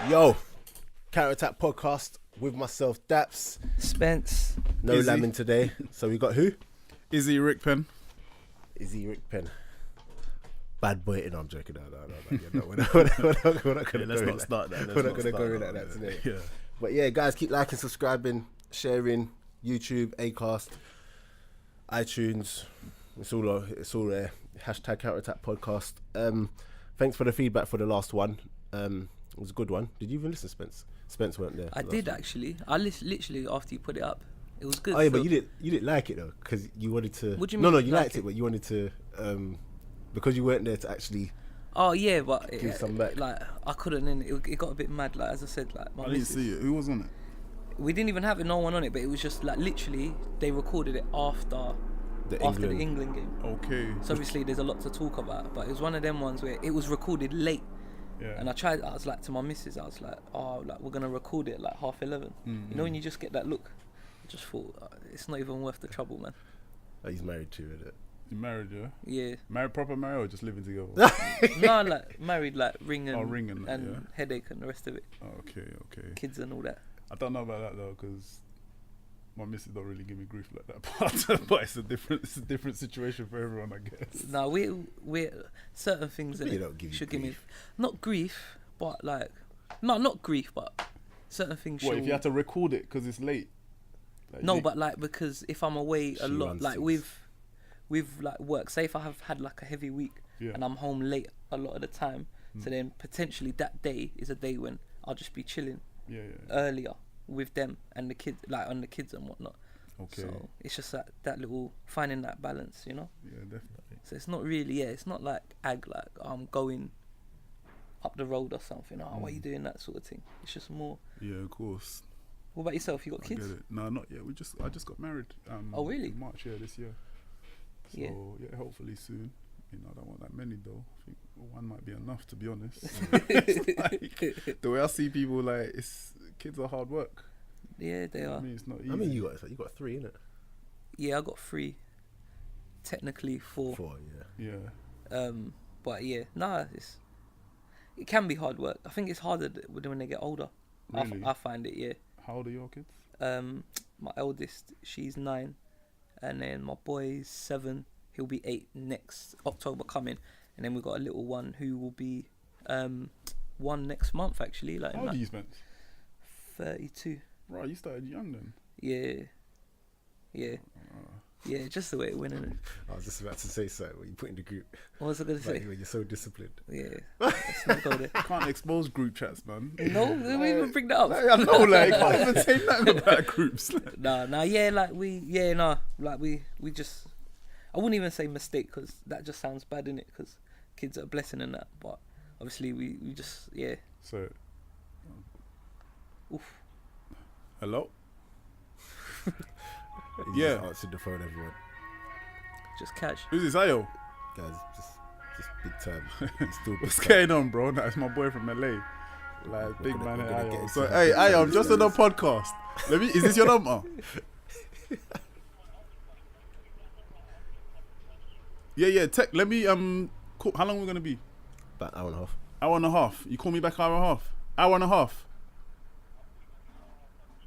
Yo, Counter Attack podcast with myself, Daps. Spence. No Izzy. Lamin today. So we got who? Izzy Iriekpen. Izzy Iriekpen. Bad boy. No, I'm joking. No. We're not going to go Let's in not that. start that. We're not going to go in like that today. Yeah. But yeah, guys, keep liking, subscribing, sharing. YouTube, Acast, iTunes. It's all there. Hashtag Counter Attack podcast. Thanks for the feedback for the last one. It was a good one. Did you even listen, Spence? Spence weren't there. I did actually. I literally after you put it up, it was good. Oh yeah, but you didn't like it though, because you wanted to. What do you No, mean you like liked it, but you wanted to, because you weren't there to actually. Oh yeah, but give some back. Like I couldn't. And it got a bit mad. Like as I said, like my I didn't missus- see it. Who was on it? We didn't even have no one on it, but it was just like literally they recorded it after the England game. Okay. So obviously there's a lot to talk about, but it was one of them ones where it was recorded late. Yeah. And I was like to my missus, I was like, oh, like we're gonna record it like 11:30. Mm-hmm. You know when you just get that look. I just thought it's not even worth the trouble, man. Oh, he's married too, isn't it? You married, yeah? Yeah. Married, proper married, or just living together? No, like married, like ring and, ring and that, yeah. headache and the rest of it. Oh, okay. Kids and all that. I don't know about that though, because my missus don't really give me grief like that part. But it's a different situation for everyone, I guess. No, we certain things Really that don't give you should give me grief. not grief, but like not grief, but certain things. What she'll- if you had to record it because it's late? Like, No, but like because if I'm away a She lot, runs like things. with like work. Say if I have had like a heavy week Yeah. and I'm home late a lot of the time, so then potentially that day is a day when I'll just be chilling yeah. earlier with them and the kids, like on the kids and whatnot. Okay. So it's just that little finding that balance, you know. Yeah, definitely. So it's not really, it's not like like I'm going up the road or something. Oh, why are you doing that sort of thing? It's just more. Yeah, of course. What about yourself? You got I kids? get it. No, not yet. I just got married. Oh, really? In March, this year. So yeah, hopefully soon. You know, I don't want that many though. I think one might be enough, to be honest. It's like, the way I see people, like, kids are hard work. Yeah, they are. I mean, it's not easy. I mean, you got 3, innit? Yeah, I got 3. Technically 4. 4, yeah. Yeah. But yeah, it can be hard work. I think it's harder when they get older. Really? I find it, yeah. How old are your kids? My eldest, she's 9, and then my boy's 7. He'll be 8 next October coming, and then we've got a little one who will be 1 next month actually. Like How old are you, Spence? 32. Right, you started young then. Yeah, just the way it went. Innit? I was just about to say so. What you put in the group, What was I gonna say? like, when you're so disciplined. Yeah, let's not go there. Can't expose group chats, man. No, we even bring that up. I know, like, can't even say nothing about groups. Yeah, like we just, I wouldn't even say mistake because that just sounds bad, innit? Because kids are a blessing and that, but obviously we just, yeah. So, Oof. hello? He Yeah. just answered the phone, everyone. Just catch. Who's this, Ayo? Guys, just big time. He's still big What's time. going on, bro? That's my boy from LA. Like, big gonna- man we're gonna get Ayo. into So, that. hey, Ayo, I'm just on a podcast. Is this your number? Yeah, let me, call, how long are we going to be? About an hour and a half. Hour and a half. You call me back hour and a half? Hour and a half.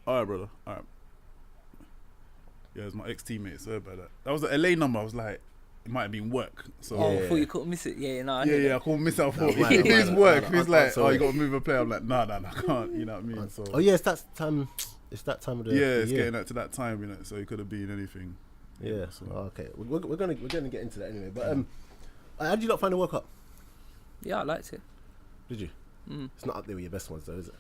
Alright, brother. Alright. Yeah, it's my ex-teammate. Sorry about that. That was the LA number. I was like, it might have been work. So Oh, Yeah. I thought you couldn't miss it. Yeah, no. I yeah, hear I that. called miss out for No, it. If it's work, no, it's like, sorry. you got to move a player. I'm like, nah, I can't. You know what I mean? So Oh yeah, it's that time. It's that time of the yeah, it's year. getting to that time, you know. So it could have been anything. Yeah. So Oh, okay. We're gonna get into that anyway. But how did you not find the World Cup? Yeah, I liked it. Did you? Mm. It's not up there with your best ones, though, is it?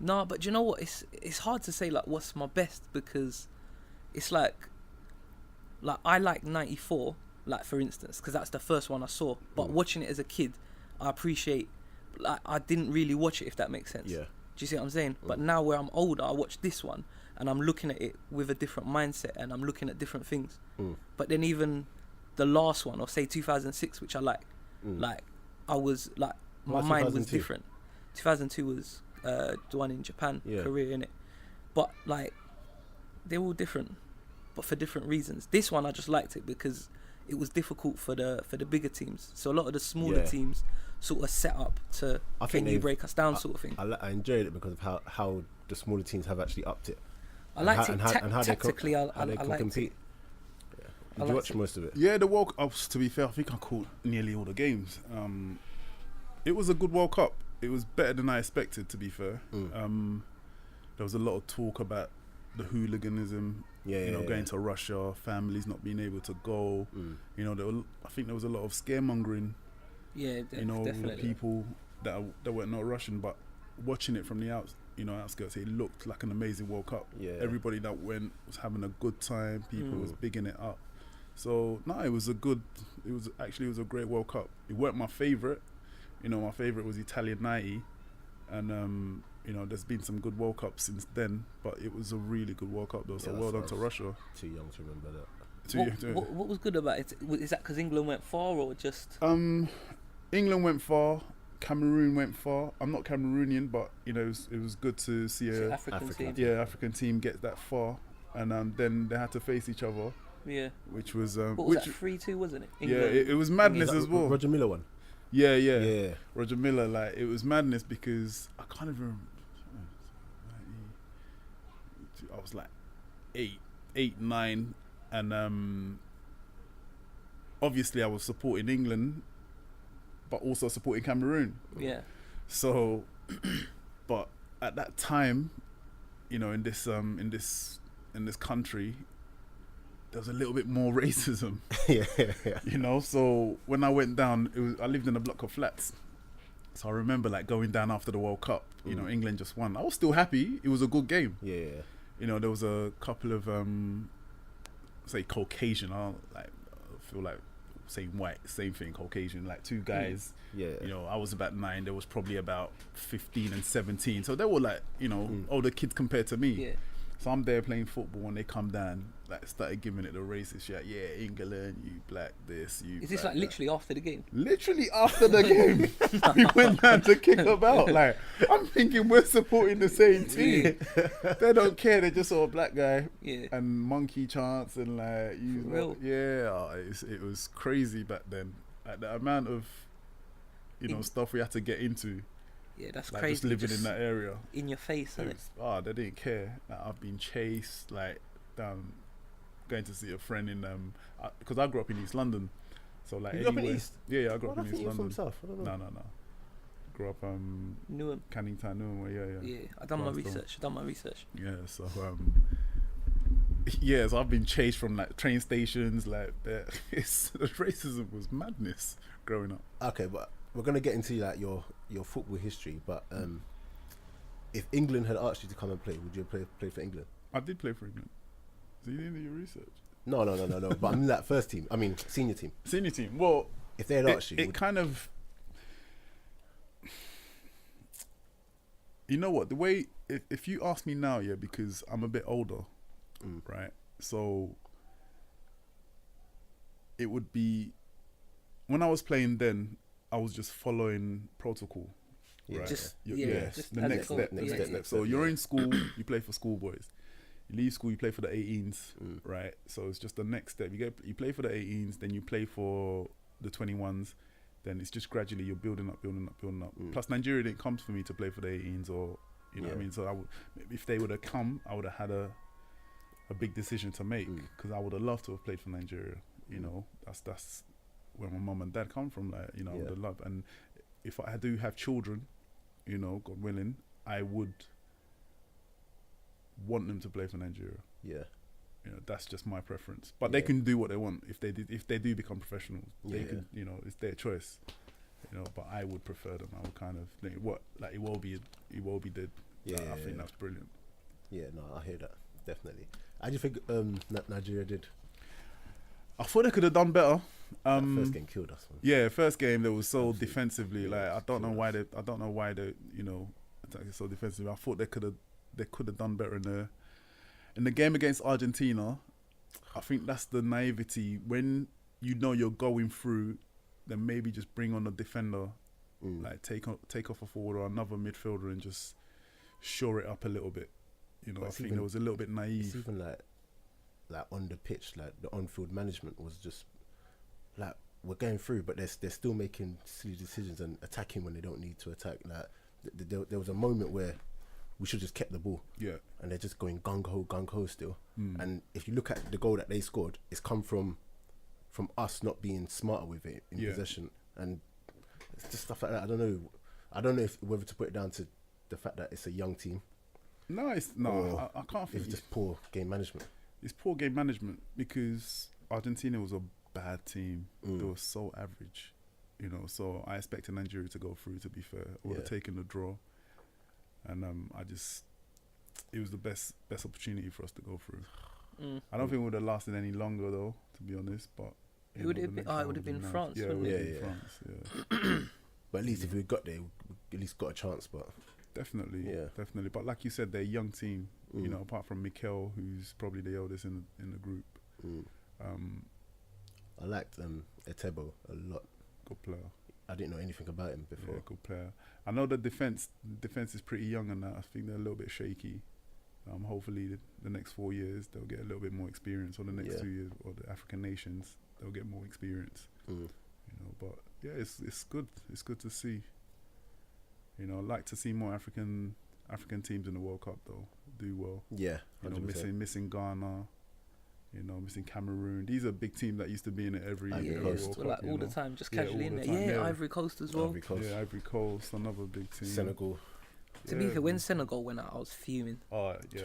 No, but you know what? It's hard to say like what's my best because it's like I like '94, like for instance, because that's the first one I saw. But watching it as a kid, I appreciate. Like I didn't really watch it, if that makes sense. Yeah. Do you see what I'm saying? But now where I'm older, I watch this one and I'm looking at it with a different mindset and I'm looking at different things. But then even the last one, or say 2006, which I like I was like my Why mind was 2002? different. 2002 was the one in Japan, Yeah. Korea, innit? But like they're all different, but for different reasons. This one I just liked it because it was difficult for the bigger teams. So a lot of the smaller Yeah. teams sort of set up to I think can you they've- break us down sort of thing. I enjoyed it because of how the smaller teams have actually upped it. I liked and it how they can- tactically. I how they can liked compete. it. Yeah. I Did you liked watch it. most of it? Yeah, the World Cup, to be fair, I think I caught nearly all the games. It was a good World Cup. It was better than I expected, to be fair. There was a lot of talk about the hooliganism, going to Russia, families not being able to go. You know, I think there was a lot of scaremongering, Yeah, with definitely. people that were not Russian, but watching it from the outskirts, it looked like an amazing World Cup. Yeah. Everybody that went was having a good time. People was bigging it up. So no, it was a great World Cup. It weren't my favourite. My favourite was Italian '90, and there's been some good World Cups since then, but it was a really good World Cup though. So well done to Russia. Too young to remember that. What was good about it? Is that because England went far or just? England went far. Cameroon went far. I'm not Cameroonian, but it was good to see a African team. African team get that far, and then they had to face each other, Yeah. which was What was that? 3-2, wasn't it? yeah, it was madness Is that as well. Roger Miller one. Yeah. Roger Miller, like it was madness because I can't even remember. I was like 8, 9, and obviously I was supporting England, but also supporting Cameroon. Yeah. So, but at that time, in this country, there was a little bit more racism. Yeah. So when I went down, I lived in a block of flats. So I remember like going down after the World Cup. England just won. I was still happy. It was a good game. Yeah. There was a couple of say Caucasian. I feel like saying white, same thing. Caucasian, like two guys. Yeah. I was about 9. There was probably about 15 and 17. So they were like, older kids compared to me. Yeah. So I'm there playing football and they come down, like started giving it the racist shit. Yeah, England, you black this, you. Is this black like literally after the game? Literally after the game, we went down to kick them out. Like I'm thinking we're supporting the same team. They don't care. They just saw a black guy and monkey chants and like you. Real. It was crazy back then. Like the amount of stuff we had to get into. Yeah, that's Like crazy. just living in that area. In your face, isn't it? They didn't care. Like, I've been chased, like down, going to see a friend in because I grew up in East London, so like You grew up in East? Yeah, I grew up I in think East you're London. from South. I don't know. No. Grew up Newham. Canning Town, Newham. Yeah. I done my Glasgow. research. Yeah, so so I've been chased from like train stations, like the racism was madness growing up. Okay, but we're gonna get into like your football history. But if England had asked you to come and play, would you play for England? I did play for England. So you didn't do your research? No. But I'm in that first team. I mean, senior team. Senior team. Well, If they had asked you, it kind of. You know what? The way if you ask me now, because I'm a bit older, right? So it would be when I was playing then, I was just following protocol. Yeah. Right? Just the as next it step. goes. Next step. So you're in school, you play for schoolboys. You leave school, you play for the 18s, right? So it's just the next step. You play for the 18s, then you play for the 21s. Then it's just gradually you're building up. Plus Nigeria didn't come for me to play for the 18s, or what I mean. So if they would have come, I would have had a big decision to make because I would have loved to have played for Nigeria. That's where my mum and dad come from. Like I would have loved. And if I do have children, God willing, I would want them to play for Nigeria. yeah, That's just my preference. But they can do what they want if they do become professionals. They can, it's their choice. But I would prefer them. I would kind of think it will be did. Yeah, I think that's brilliant. Yeah, no, I hear that definitely. How do you think Nigeria did? I thought they could have done better. That first game killed us. Man. Yeah, first game they was so Absolutely. defensively. Like I don't know why they attacking so defensively. I thought they could have done better in the game against Argentina. I think that's the naivety when you're going through. Then maybe just bring on a defender, like take off a forward or another midfielder and just shore it up a little bit. I think it was a little bit naive. It's even like on the pitch, like the on-field management was just like we're going through, but they're still making silly decisions and attacking when they don't need to attack. Like there was a moment where we should just kept the ball. Yeah. And they're just going gung ho still. And if you look at the goal that they scored, it's come from us not being smarter with it in possession, and it's just stuff like that. I don't know if whether to put it down to the fact that it's a young team. No, I can't think it's just poor game management. It's poor game management because Argentina was a bad team. They were so average, so I expected Nigeria to go through, to be fair, or to take in the draw. And it was the best opportunity for us to go through. I don't think it would have lasted any longer though, to be honest, but it would have been France. Yeah, wouldn't it? France. But at least if we got there, we at least got a chance. But definitely. But like you said, they're a young team. Apart from Mikel, who's probably the eldest in the group. I liked Etebo a lot. Good player. I didn't know anything about him before. Yeah, good player. I know the defense is pretty young, and I think they're a little bit shaky. Hopefully, the next 4 years they'll get a little bit more experience, or the next 2 years, or the African nations they'll get more experience. But yeah, it's good. It's good to see. I'd like to see more African teams in the World Cup though do well. Yeah, 100%. Missing Ghana. Missing Cameroon. These are big teams that used to be in it every year. All the time, just casually in there. Yeah, Ivory Coast as well. Ivory Coast, another big team. Senegal. To be fair, when Senegal went out, I was fuming. Oh, yeah.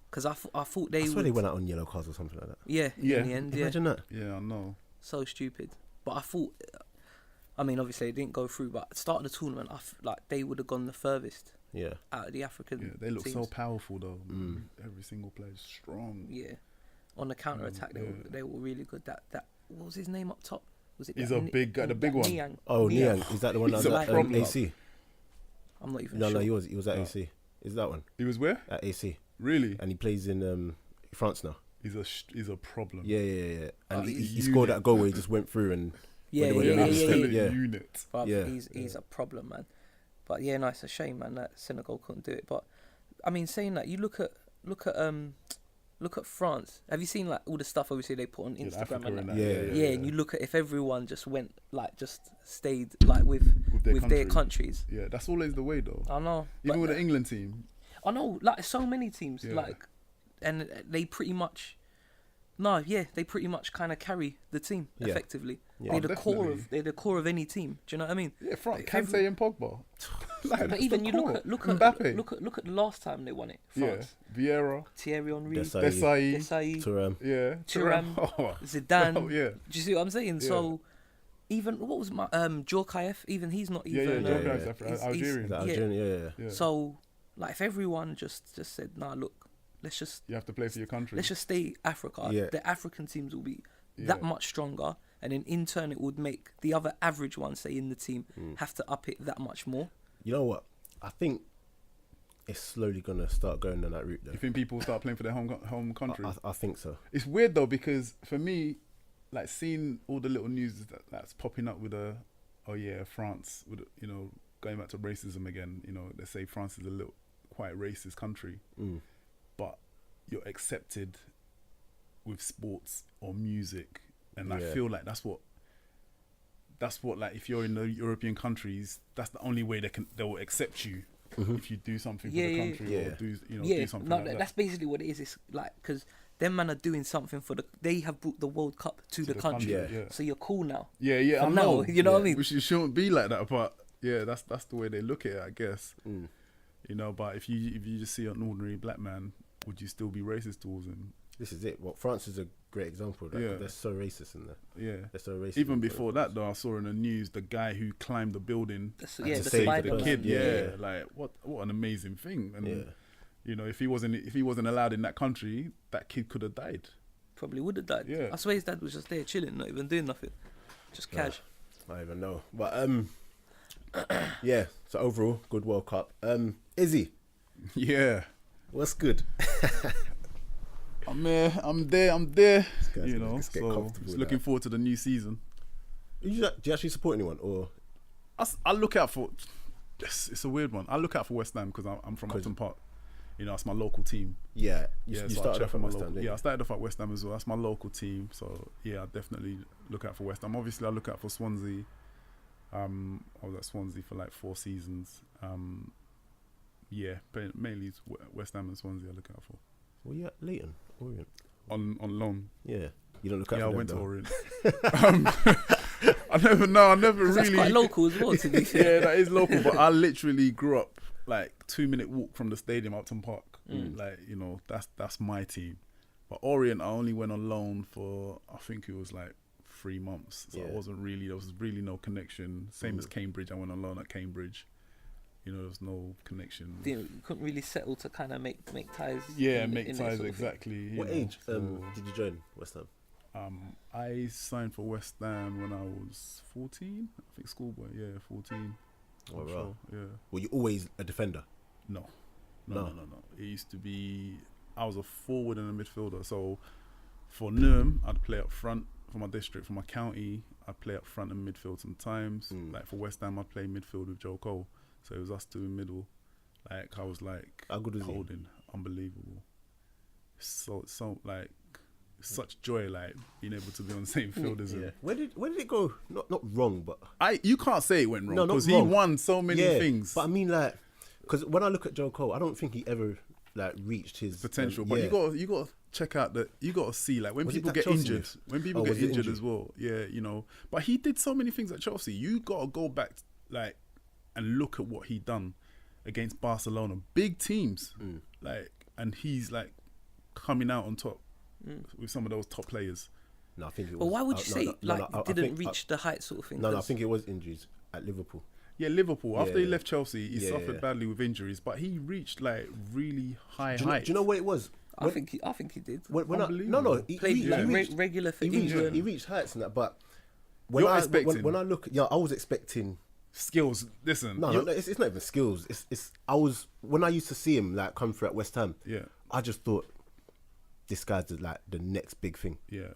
Because I thought they they went out on yellow cards or something like that. Yeah. In the end, Imagine that. Yeah, I know. So stupid. But I thought, obviously they didn't go through, but at the start of the tournament, they would have gone the furthest. Yeah. Out of the African Yeah, they look teams. so powerful though. Every single player's strong. Yeah. On the counter attack, they were really good. That what was his name up top? Was it? He's a big guy, the big one. Niang. Oh, Niang. Is that the one that was at AC? I'm not even sure. No, he was at AC. Is that one? He was where? At AC. Really? And he plays in France now. He's a problem. Yeah. And he scored that goal where he just went through and yeah. Unit. But he's a problem, man. But yeah, no, it's a shame, man, that Senegal couldn't do it. But saying that, you look at France. Have you seen all the stuff obviously they put on Instagram and that? Yeah. And you look at if everyone just went just stayed with their countries. Yeah, that's always the way though. I know. Even with the England team. I know, so many teams and they pretty much. They pretty much kind of carry the team effectively. Yeah. They're the core of any team. Do you know what I mean? Yeah, France. Kante and Pogba. But even you look at Mbappe. Look at the last time they won it. France. Yeah. Vieira. Thierry Henry. Desai. Thuram. Yeah. Thuram. Zidane. Oh, yeah. Do you see what I'm saying? Yeah. So even what was my Djorkaeff? Even he's not even. Djorkaeff's Algerian. Yeah. So if everyone just said, nah, look. Let's just. You have to play for your country. Let's just stay Africa. Yeah. The African teams will be that much stronger, and then in turn it would make the other average ones, say in the team, have to up it that much more. You know what? I think it's slowly gonna start going down that route. Though. You think people will start playing for their home country? I think so. It's weird though because for me, seeing all the little news that's popping up with France, with going back to racism again. They say France is a quite racist country. But you're accepted with sports or music, and I feel like that's what if you're in the European countries, that's the only way they will accept you if you do something for the country or do something like that. That's basically what it is. It's because them man are doing something they have brought the World Cup to the country. So you're cool now. I know. You know what I mean? Which it shouldn't be like that, but that's the way they look at it, I guess. But if you just see an ordinary black man, would you still be racist towards him? This is it. Well, France is a great example. They're so racist in there. Yeah, they're so racist. Even before that, though, I saw in the news the guy who climbed the building to save the kid. Like what an amazing thing. And if he wasn't allowed in that country, that kid could have died. Probably would have died. Yeah, I swear his dad was just there chilling, not even doing nothing, just cash. I don't even know, but So overall, good World Cup. Izzy. Yeah. What's good? I'm there. Let's get so just looking forward to the new season. Do you actually support anyone, or I look out for? It's a weird one. I look out for West Ham because I'm from Upton Park. You know, it's my local team. Yeah, you So I started check off for at my West Ham, local. didn't Yeah, you? I started off at West Ham as well. That's my local team. So yeah, I definitely look out for West Ham. Obviously, I look out for Swansea. I was at Swansea for like 4 seasons. Yeah, but mainly it's West Ham and Swansea I look out for. Were you at Leighton? Orient? On loan. Yeah. You don't look out Yeah, for I them, went to though. Orient. I never That's really. quite local as well, to be fair. Yeah, that is local. But I literally grew up like 2-minute walk from the stadium, Upton Park. Like, you know, that's my team. But Orient, I only went on loan for, I think it was like 3 months. So Yeah. there was really no connection. Same as Cambridge. I went on loan at Cambridge. You know, there was no connection. You couldn't really settle to kind of make ties. Yeah, in make that ties sort of thing. exactly. you What know, age so, did you join West Ham? I signed for West Ham when I was 14. I think schoolboy. Yeah, 14. Oh, I'm right. sure. Yeah. Were you always a defender? No. No. It used to be, I was a forward and a midfielder. So for Nurm, I'd play up front. For my district, for my county, I'd play up front and midfield sometimes. Like for West Ham, I'd play midfield with Joe Cole. So it was us two in middle. Like I was like How good was he? holding, unbelievable. So like such joy, like being able to be on the same field as Yeah. him. Where did it go? Not wrong, but You can't say it went wrong No, not because he wrong. won so many yeah. things. But I mean, like, because when I look at Joe Cole, I don't think he ever like reached his potential, but yeah. you got to check out that. You got to see like when Was it people that get Chelsea injured, news? when people Oh, get was it injured injury? as well. Yeah, you know. But he did so many things at Chelsea. You got to go back like and look at what he done against Barcelona, big teams, like, and he's like coming out on top with some of those top players. No, I think it was. But why would you say I didn't think- reach the height sort of thing? No, I 'Cause think it was injuries at Liverpool. Yeah, Liverpool. After he Yeah. left Chelsea, he Yeah, suffered yeah. badly with injuries, but he reached like really high Do heights. you know what it was? I think he did. When I, no, Unbelievable. he Played reached, like he reached, regular for he reached, England. he reached heights and that. But when You're I expecting- when I look, yeah, I was expecting. skills? Listen, No, it's not even skills. It's I was when I used to see him like come through at West Ham. yeah, I just thought this guy's the next big thing. yeah.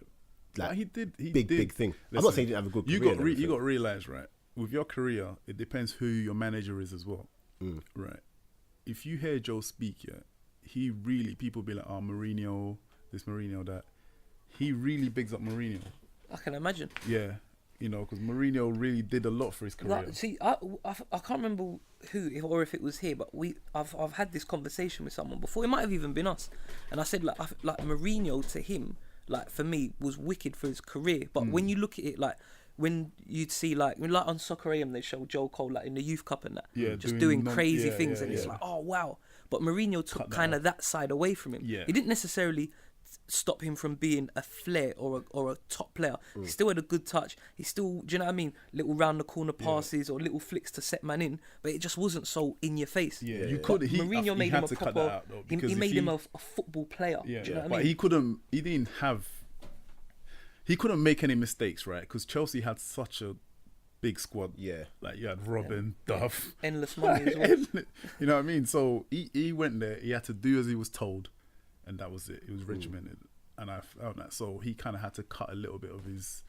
Like, But he did. big thing. I'm not Listen, saying he didn't have a good You career. got you got to realize, right? With your career, it depends who your manager is as well, right? If you hear Joe speak, yeah, he really people be like, oh, Mourinho, this Mourinho, that. He really bigs up Mourinho. I can imagine. Yeah, you know, because Mourinho really did a lot for his career. Like, see, I can't remember who or if it was here, but I've had this conversation with someone before. It might have even been us, and I said like Mourinho to him, like for me, was wicked for his career. But when you look at it, like when you'd see like on Soccer AM, they show Joe Cole like in the Youth Cup and that, Yeah, just doing doing crazy yeah, things, yeah, and it's yeah. like, oh wow. But Mourinho took kind of that side away from him. Yeah. He didn't necessarily stop him from being a flair or a top player. He still had a good touch. He still, do you know what I mean? Little round the corner passes or little flicks to set man in, but it just wasn't so in your face. Yeah, Yeah, you yeah. could. Mourinho made him a cut that proper. out, though, He because if made him a football player. Yeah, do you know what but I mean? he couldn't. He didn't have. He couldn't make any mistakes, right? Because Chelsea had such a big squad. Yeah. Like you had Robin, Duff. Endless money as well. You know what I mean? So he went there. He had to do as he was told, and that was it. He was regimented, and I found that. So he kind of had to cut a little bit of his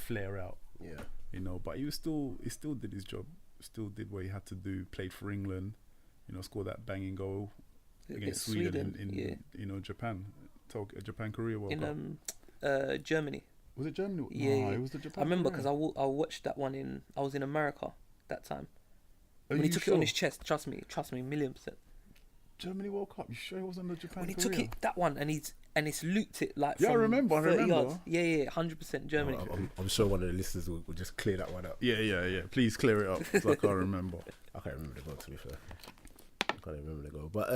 flair out. Yeah. You know, but he still did his job. Still did what he had to do. Played for England. You know, scored that banging goal against Sweden in you know Japan. Japan Korea World Cup. In Germany. Was it Germany? Yeah, No, yeah. it was the Japan. I remember Korea. because I watched that one I was in America that time. Are When he you took it sure? on his chest, trust me, 1,000,000%. Germany World Cup. You sure it wasn't the Japan When he Korea? took it, that one, and he's looped it like Yeah, I from remember, 30 yards. I Yeah, 100% Germany. I'm sure one of the listeners will just clear that one up. Yeah. Please clear it up, 'cause I can't remember. I can't remember the goal, to be fair. I can't even remember the goal. But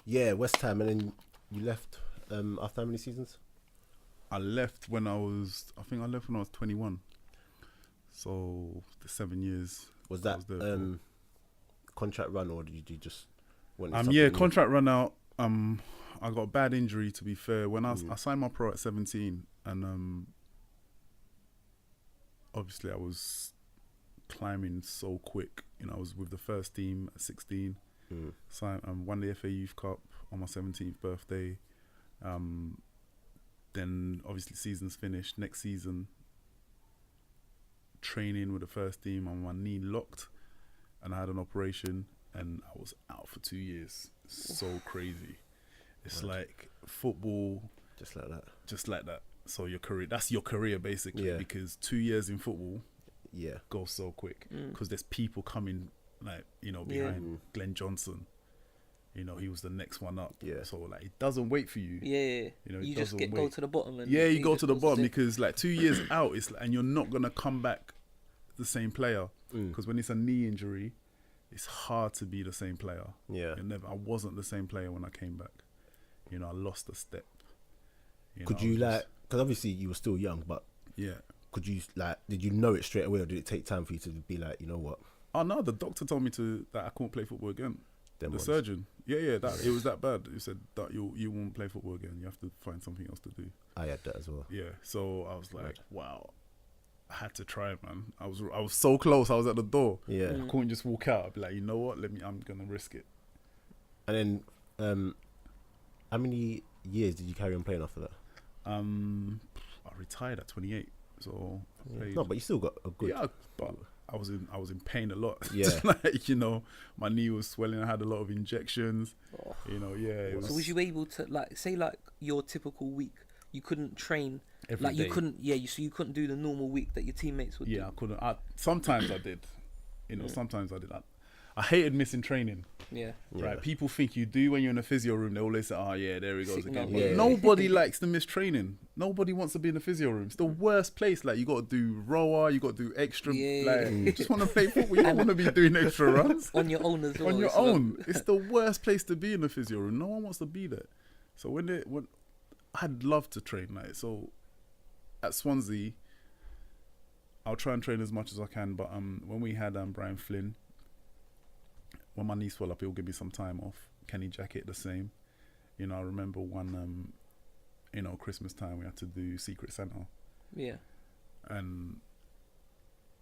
yeah, West Ham, and then you left after how many seasons? I left when I was 21. So the 7 years. Was that I there for. contract run, or did you just want Yeah, something new? contract run out. I got a bad injury, to be fair. When I signed my pro at 17, and obviously I was climbing so quick. You know, I was with the first team at 16. So won the FA Youth Cup on my 17th birthday. Then obviously season's finished. Next season, training with the first team, and my knee locked, and I had an operation. and I was out for 2 years. So crazy. It's like football, Just like that. just like that. So your career, that's your career basically, Yeah. because 2 years in football Yeah. goes so quick because there's people coming, like, you know, Yeah. behind Glenn Johnson. You know, he was the next one up. Yeah. So like, it doesn't wait for you. Yeah. You know, it You just doesn't go wait. to the bottom. And Yeah, you he go just to the goes bottom there. because like 2 years out, and you're not gonna come back the same player because when it's a knee injury, it's hard to be the same player. Yeah. I wasn't the same player when I came back. You know, I lost a step. Could you like? Because obviously you were still young, but Yeah. could you like? Did you know it straight away, or did it take time for you to be like, you know what? Oh no, the doctor told me that I couldn't play football again. Them The ones. surgeon. Yeah, it was that bad. He said that you won't play football again. You have to find something else to do. I had that as well. Yeah. So I was like, wow. I had to try, man. I was so close. I was at the door. Yeah. I couldn't just walk out. I'd be like, you know what? I'm gonna risk it. And then, how many years did you carry on playing after that? I retired at 28. So I played. No, but you still got a good. Yeah, but I was in pain a lot. Yeah. Like, you know, my knee was swelling. I had a lot of injections. Oh. You know, yeah. So was you able to like say like your typical week? You couldn't train every like you day. couldn't. Yeah, so you couldn't do the normal week that your teammates would Yeah, I do. couldn't. Sometimes I did. You know, sometimes I did. I hated missing training. Yeah. Right, people think you do when you're in a physio room. They always say, "Oh yeah, there he goes Signal. again." But Yeah. nobody likes to miss training. Nobody wants to be in the physio room. It's the worst place. Like, you got to do rower, you got to do extra. Yeah. Like, you just want to play football. You don't want to be doing extra runs On your own as well. on your it's like- own. It's the worst place to be in the physio room. No one wants to be there. So when I'd love to train, like, so at Swansea, I'll try and train as much as I can. But when we had Brian Flynn, when my knees swell up, he'll give me some time off. Kenny Jackett the same. You know, I remember one, you know, Christmas time we had to do Secret Santa, Yeah. and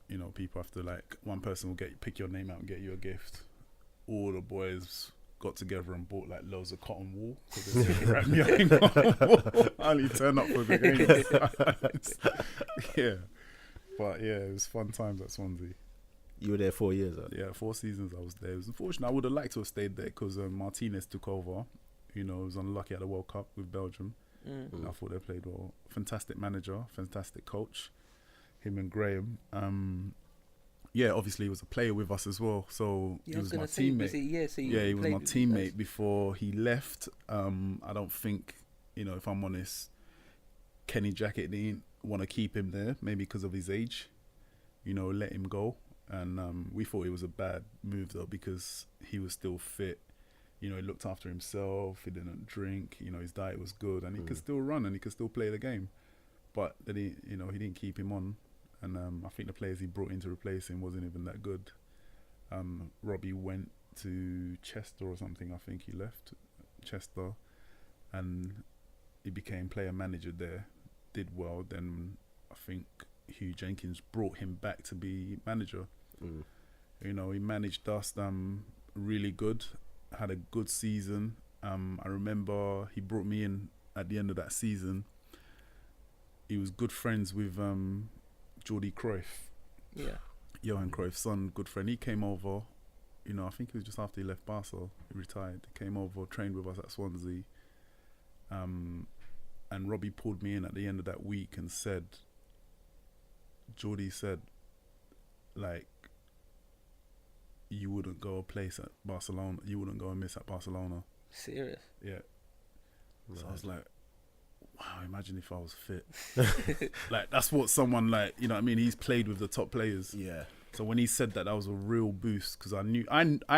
you know, people have to, like, one person will pick your name out and get you a gift. All the boys got together and bought like loads of cotton wool because they said, wrap me up in cotton wool. I only turn up for the games. Yeah, but yeah, it was fun times at Swansea. You were there 4 years. Huh? Yeah, 4 seasons I was there. It was unfortunate. I would have liked to have stayed there because Martinez took over. You know, I was unlucky at the World Cup with Belgium. And I thought they played well. Fantastic manager, fantastic coach. Him and Graham. Yeah, obviously he was a player with us as well. So Yeah, he I was my gonna say, teammate. he Was my teammate before he left. I don't think, you know, if I'm honest, Kenny Jackett didn't want to keep him there, maybe because of his age. You know, let him go. And we thought it was a bad move though, because he was still fit. You know, he looked after himself. He didn't drink. You know, his diet was good, and he could still run and he could still play the game. But then he didn't keep him on, and I think the players he brought in to replace him wasn't even that good. Robbie went to Chester or something. I think he left Chester, and he became player manager there. Did well. Then I think Hugh Jenkins brought him back to be manager. You know, he managed us really good. Had a good season. I remember he brought me in at the end of that season. He was good friends with Jordi Cruyff. Yeah. Johan Cruyff's son, good friend. He came over, you know, I think it was just after he left Barca. He retired. He came over, trained with us at Swansea. And Robbie pulled me in at the end of that week and said, Jordi said, like, you wouldn't go a place at Barcelona. You wouldn't go a miss at Barcelona. Serious. Yeah. So I was like, wow, imagine if I was fit. Like, that's what someone, like, you know what I mean? He's played with the top players. Yeah. So when he said that, that was a real boost, because I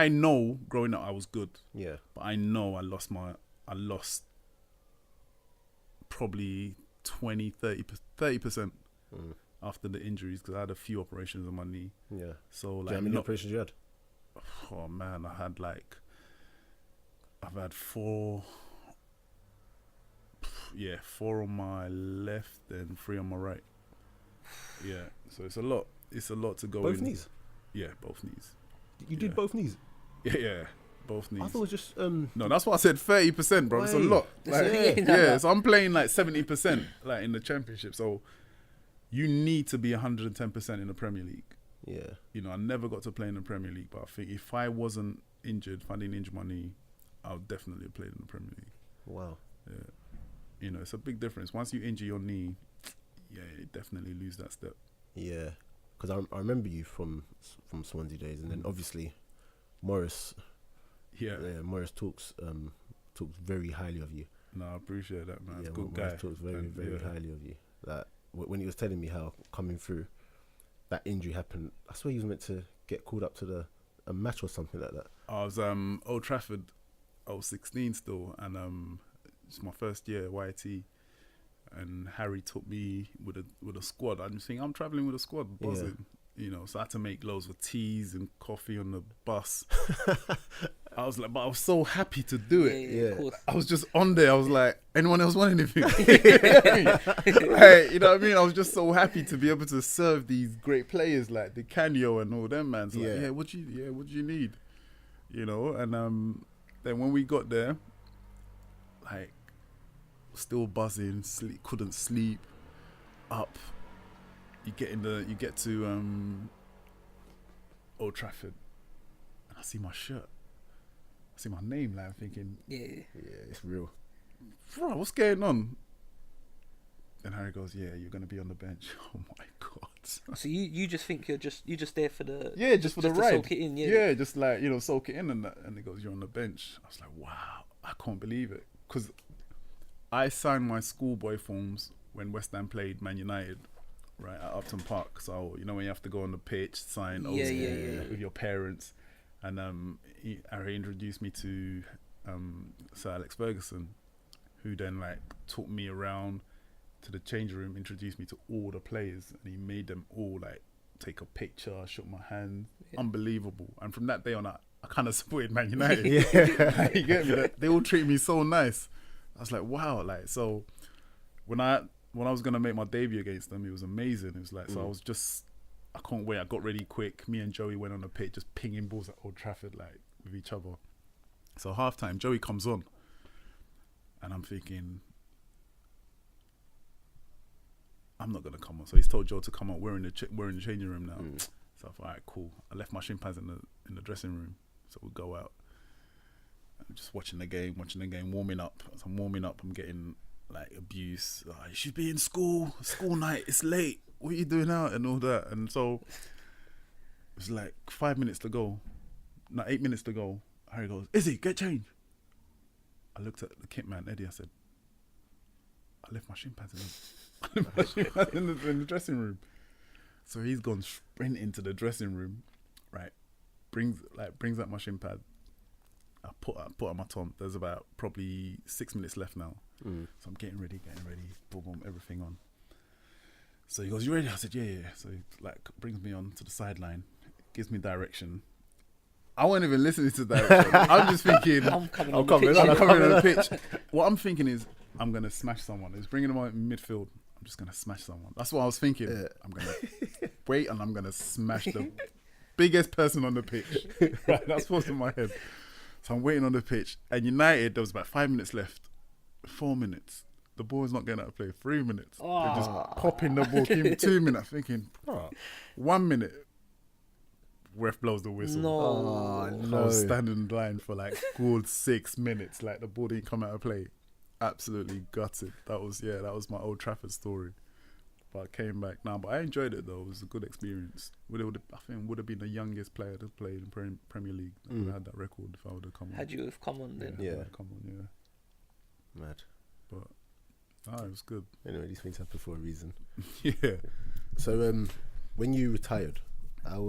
know growing up I was good. Yeah. But I know I lost probably 30% after the injuries, because I had a few operations on my knee. Yeah. So, Do like, you know how many operations you had? oh man, I've had 4. Yeah, 4 on my left and 3 on my right. Yeah, so it's a lot. It's a lot to go in. Both knees? Yeah, both knees. You did both knees? Yeah, both knees. I thought it was just... No, that's why I said 30%, bro. It's a Wait. lot. Like, Yeah. yeah, so I'm playing like 70%, like, in the Championship. So you need to be 110% in the Premier League. Yeah. You know, I never got to play in the Premier League, but I think if I wasn't injured, if I didn't injure my knee, I would definitely have played in the Premier League. Wow. Yeah. You know, it's a big difference. Once you injure your knee, yeah, you definitely lose that step. Yeah, because I remember you from Swansea days, and then obviously Morris. Yeah. Morris talks very highly of you. No, I appreciate that, man. Yeah, Good Morris guy. talks very Yeah. highly of you. Like when he was telling me how coming through that injury happened, I swear he was meant to get called up to a match or something like that. I was Old Trafford. I was 16 still, and it's my first year at YT, and Harry took me with a squad. I'm just thinking I'm traveling with a squad, buzzing. You know, so I had to make loads of teas and coffee on the bus. I was like, but I was so happy to do it. Yeah, of course. I was just on there. I was like, anyone else want anything? Like, you know what I mean? I was just so happy to be able to serve these great players like the Canio and all them, man. Like, what do you need? You know, and then when we got there, like, still buzzing, couldn't sleep, up. You get to Old Trafford, and I see my shirt. I see my name, like I'm thinking, Yeah, it's real. bro, what's going on? And Harry goes, yeah, you're gonna be on the bench. Oh my god. So you just think you're just there for the Just for the to ride. soak it in, yeah. Just like, you know, soak it in and that. And he goes, you're on the bench. I was like, wow, I can't believe it, because I signed my schoolboy forms when West Ham played Man United. Right, at Upton Park. So, you know, when you have to go on the pitch, sign with your parents. And Harry introduced me to Sir Alex Ferguson, who then like took me around to the changing room, introduced me to all the players, and he made them all like take a picture, shook my hand. Unbelievable. And from that day on, I kind of supported Man United. Like, you get me? Like, they all treat me so nice. I was like, wow. Like, so when I was going to make my debut against them, it was amazing. It was like, so I was just, I can't wait. I got ready quick. Me and Joey went on the pitch, just pinging balls at Old Trafford, like, with each other. So half-time, Joey comes on. And I'm thinking, I'm not going to come on. So he's told Joe to come on. We're in the changing room now. So I thought, all right, cool. I left my shin pads in the dressing room. So we'll go out. I'm just watching the game, warming up. As I'm warming up, I'm getting like abuse. Oh, you should be in school night, it's late. What are you doing out? And all that. And so it was like 8 minutes to go. Harry goes, Izzy, get changed. I looked at the kit man, Eddie. I said, I left my shin pads in the dressing room. So he's gone sprint into the dressing room, right? Brings out my shin pad. I put on my tom. There's about probably 6 minutes left now. So I'm getting ready, boom, everything on. So he goes, you ready? I said, yeah. So he like brings me on to the sideline, gives me direction. I wasn't even listening to direction. I'm just thinking, I'm coming on the pitch. What I'm thinking is, I'm going to smash someone. He's bringing him out in midfield. I'm just going to smash someone. That's what I was thinking. I'm going to wait and I'm going to smash the biggest person on the pitch. Right, that's what's in my head. So I'm waiting on the pitch. And United, there was about 5 minutes left. 4 minutes. The ball's not getting out of play. 3 minutes. They're just popping the ball. Give me 2 minutes. Thinking, 1 minute. Ref blows the whistle. No. I was standing in line for like good 6 minutes. Like the ball didn't come out of play. Absolutely gutted. That was my Old Trafford story. But I came back now. But I enjoyed it though. It was a good experience. I think would have been the youngest player to play in Premier League. I would have had that record if I would have come on. Had you have come on then? Yeah. Come on, yeah. Mad. But it was good. Anyway, these things happen for a reason. Yeah. So when you retired, how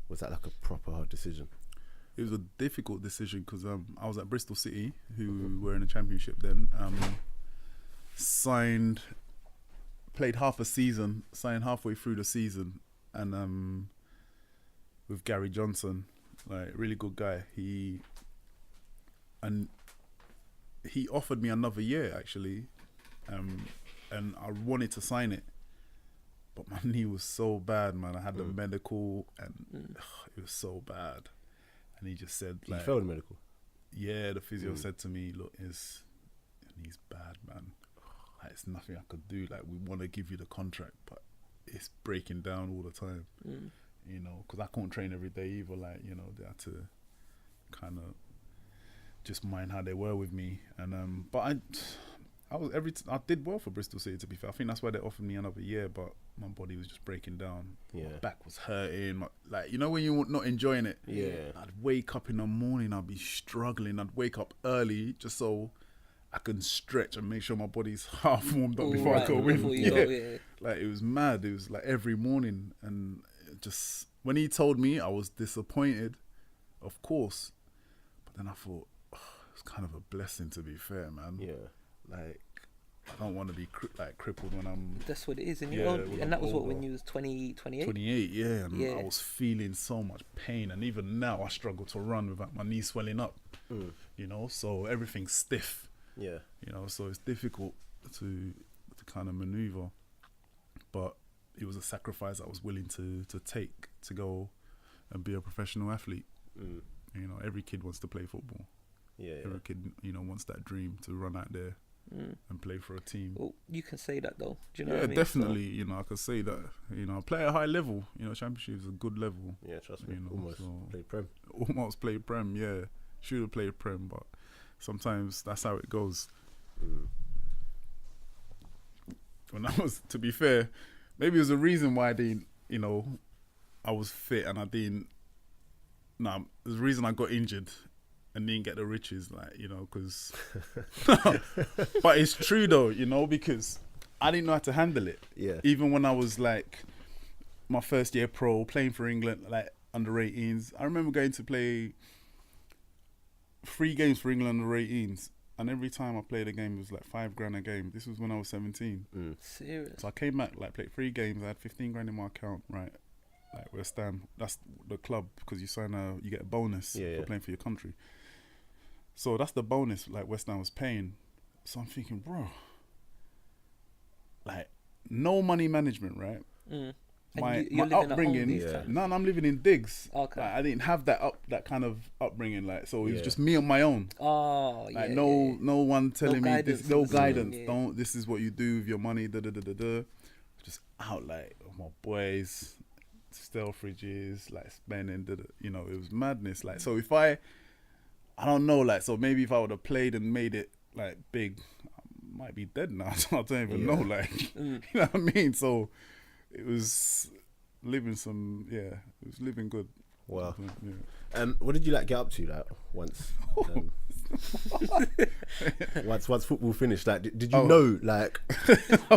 was that like a proper hard decision? It was a difficult decision because I was at Bristol City, who were in the Championship then. Played half a season, signed halfway through the season, and with Gary Johnson, like really good guy. He offered me another year actually, and I wanted to sign it, but my knee was so bad, man. I had the medical, and it was so bad. And he just said, You failed medical? Yeah, the physio said to me, look, his knee's bad, man. Like, it's nothing I could do. Like, we want to give you the contract, but it's breaking down all the time. You know, because I can't train every day either. Like, you know, they had to kind of just mind how they were with me. And but I did well for Bristol City, to be fair. I think that's why they offered me another year, but my body was just breaking down. Yeah. My back was hurting. Like, you know when you're not enjoying it? Yeah. I'd wake up in the morning, I'd be struggling. I'd wake up early just so I can stretch and make sure my body's half warmed up before I go in. Like, it was mad. It was like every morning. And just, when he told me, I was disappointed, of course. But then I thought, it's kind of a blessing, to be fair, man. Yeah. Like, I don't want to be crippled when I'm... That's what it is. And, when that was I'm what, when older. you was 20, 28? 28, yeah. And I was feeling so much pain. And even now, I struggle to run without my knee swelling up. You know, so everything's stiff. Yeah. You know, so it's difficult to kind of maneuver. But it was a sacrifice I was willing to take to go and be a professional athlete. You know, every kid wants to play football. Yeah. Every kid, you know, wants that dream to run out there and play for a team. Well, you can say that though. Do you know what I mean? Definitely. So, you know, I could say that. You know, I play at a high level. You know, Championship is a good level. Yeah, trust me. You know, Almost played Prem. Almost played Prem, yeah. Should have played Prem, but sometimes that's how it goes. When I was, to be fair, maybe it was a reason why I didn't, you know, I was fit and I didn't. Nah, there's a reason I got injured and didn't get the riches, like, you know, because... But it's true, though, you know, because I didn't know how to handle it. Yeah. Even when I was, like, my first year pro, playing for England, like, under 18s. I remember going to play 3 games for England under 18s. And every time I played a game, it was like $5,000 a game. This was when I was 17. Serious? So I came back, like, played 3 games. I had 15 grand in my account, right? Like, West Ham, that's the club, because you get a bonus for playing for your country. So that's the bonus, like, West Ham was paying. So I'm thinking, bro, like, no money management, right? My upbringing, I'm living in digs. Okay. Like, I didn't have that kind of upbringing, like, so it was just me on my own. Oh, yeah. Like, no one telling me this, no guidance. Yeah. This is what you do with your money. Just out, like, my boys, Stelfridges, like, spending. You know, it was madness. Like, so if I don't know, like, so maybe if I would have played and made it, like, big, I might be dead now. I don't even know, like, you know what I mean? So it was living good. Wow. Yeah. What did you, like, get up to, like, once? Once football finished, like, did you know, like... I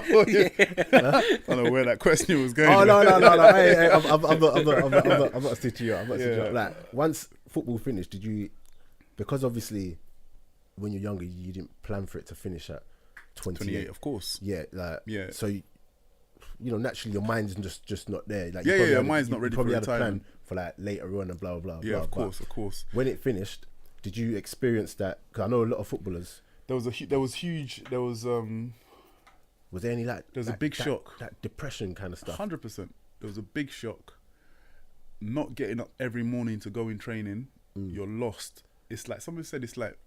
don't know where that question was going. Oh, no. Hey, I'm not stitching you up. Like, once football finished, did you... Because obviously, when you're younger, you didn't plan for it to finish at 28. Of course. Yeah, like... Yeah. So, you know, naturally, your mind's just not there. Like, your mind's not ready for retirement. retirement. Plan for, like, later on and blah, blah, blah. Yeah, blah. of course. When it finished, did you experience that? Because I know a lot of footballers... Was there any, like... There was a big shock. That depression kind of stuff. 100%. There was a big shock. Not getting up every morning to go in training. You're lost. It's like, someone said, it's like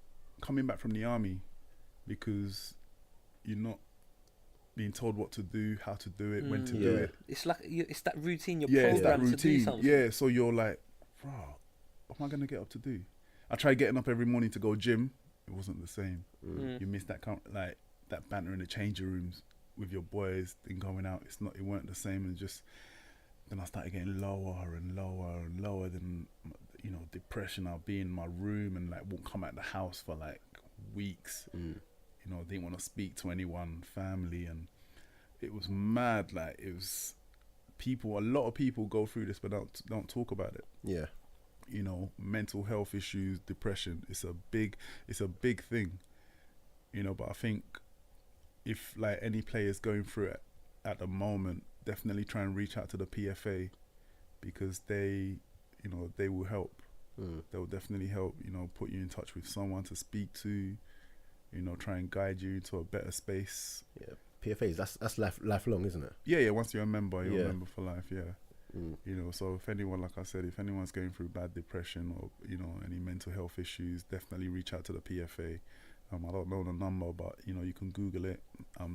coming back from the army because you're not being told what to do, how to do it, when to do it. It's like, it's that routine you're programmed it's that routine. To do something. Yeah, so you're like, bro, what am I going to get up to do? I tried getting up every morning to go gym. It wasn't the same. You miss that that banter in the changing rooms with your boys and going out. It weren't the same. And just then I started getting lower and lower and lower. Then, you know, depression. I'll be in my room and, like, won't come out the house for, like, weeks. You know, didn't want to speak to anyone, family, and it was mad. Like, it was a lot of people go through this but don't talk about it. Yeah. You know, mental health issues, depression, it's a big thing, you know. But I think if, like, any players going through it at the moment, definitely try and reach out to the PFA, because they will help. They will definitely help, you know, put you in touch with someone to speak to, you know, try and guide you into a better space. Yeah, PFAs, that's lifelong, isn't it? Yeah, once you're a member, you're a member for life, You know, so if anyone, like I said, if anyone's going through bad depression or, you know, any mental health issues, definitely reach out to the PFA. I don't know the number, but, you know, you can Google it,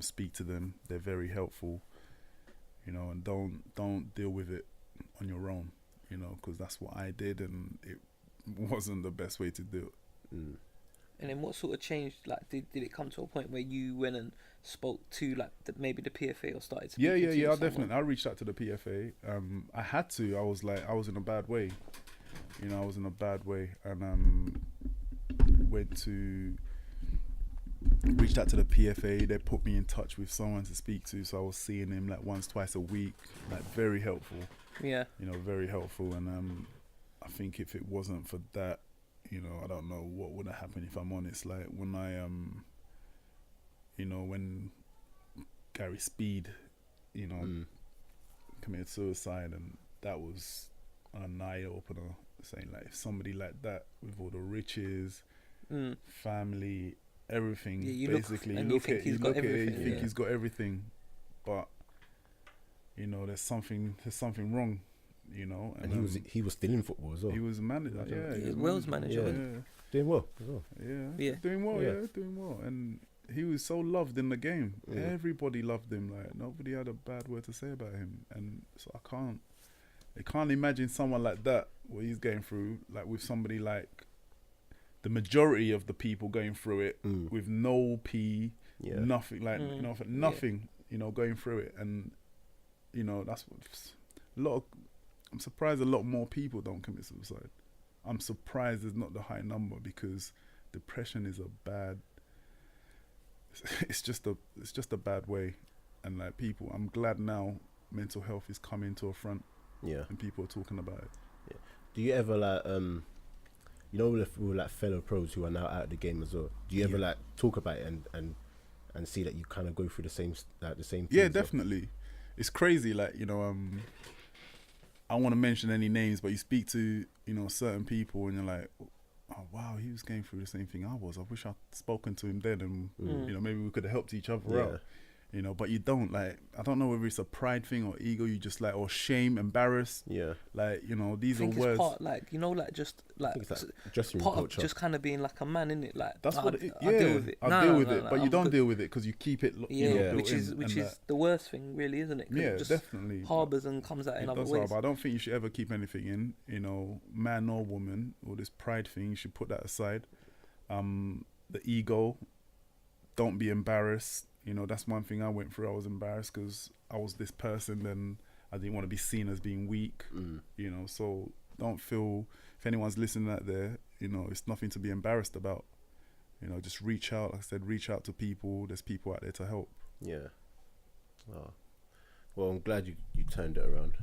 speak to them. They're very helpful, you know, and don't deal with it on your own, you know, because that's what I did, and it wasn't the best way to do it. And then what sort of changed? Like, did it come to a point where you went and spoke to like maybe the PFA or started speaking to Yeah. someone? Definitely. I reached out to the PFA. I had to. I was in a bad way. I was in a bad way, and reached out to the PFA. They put me in touch with someone to speak to, so I was seeing him like once, twice a week. Like, very helpful. Yeah. Very helpful. And I think if it wasn't for that, I don't know what would have happened, if I'm honest. Like, when when Gary Speed, committed suicide, and that was an eye opener, saying like, if somebody like that with all the riches, family, everything, you basically, think he's got everything, but there's something wrong, And he was still in football as well. he was a manager, He was Wales manager. Yeah. Doing well as well. Doing well, and he was so loved in the game. Everybody loved him. Like, nobody had a bad word to say about him, and so I can't imagine someone like that, what he's going through, like with somebody like the majority of the people going through it with no P, nothing, like nothing, going through it, and that's what I'm surprised a lot more people don't commit suicide. I'm surprised there's not the high number, because depression is it's just a bad way, and like, I'm glad now mental health is coming to a front. Yeah. And people are talking about it. Yeah. Do you ever like with like fellow pros who are now out of the game as well? Do you ever like talk about it and see that you kind of go through the same thing? Yeah, definitely. It's crazy. Like, I don't want to mention any names, but you speak to certain people, and you're like, oh wow, he was going through the same thing I was. I wish I'd spoken to him then, and maybe we could have helped each other out. But you don't. Like, I don't know whether it's a pride thing or ego. You just like, or shame, embarrassed. Yeah. Like, these are words. Part, like, just like dressing room part culture. of just kind of being like a man, innit? Like, that's what it is. Yeah. I deal with it. I deal with it, but you don't deal with it because you keep it. Which is the worst thing, really, isn't it? Yeah, it just definitely. Harbours and comes out in other ways. Harbor. I don't think you should ever keep anything in. Man or woman, or this pride thing. You should put that aside. The ego. Don't be embarrassed. That's one thing I went through. I was embarrassed because I was this person, and I didn't want to be seen as being weak. So don't feel, if anyone's listening out there, it's nothing to be embarrassed about. Just reach out. Like I said, reach out to people. There's people out there to help. Yeah. Oh. Well, I'm glad you turned it around.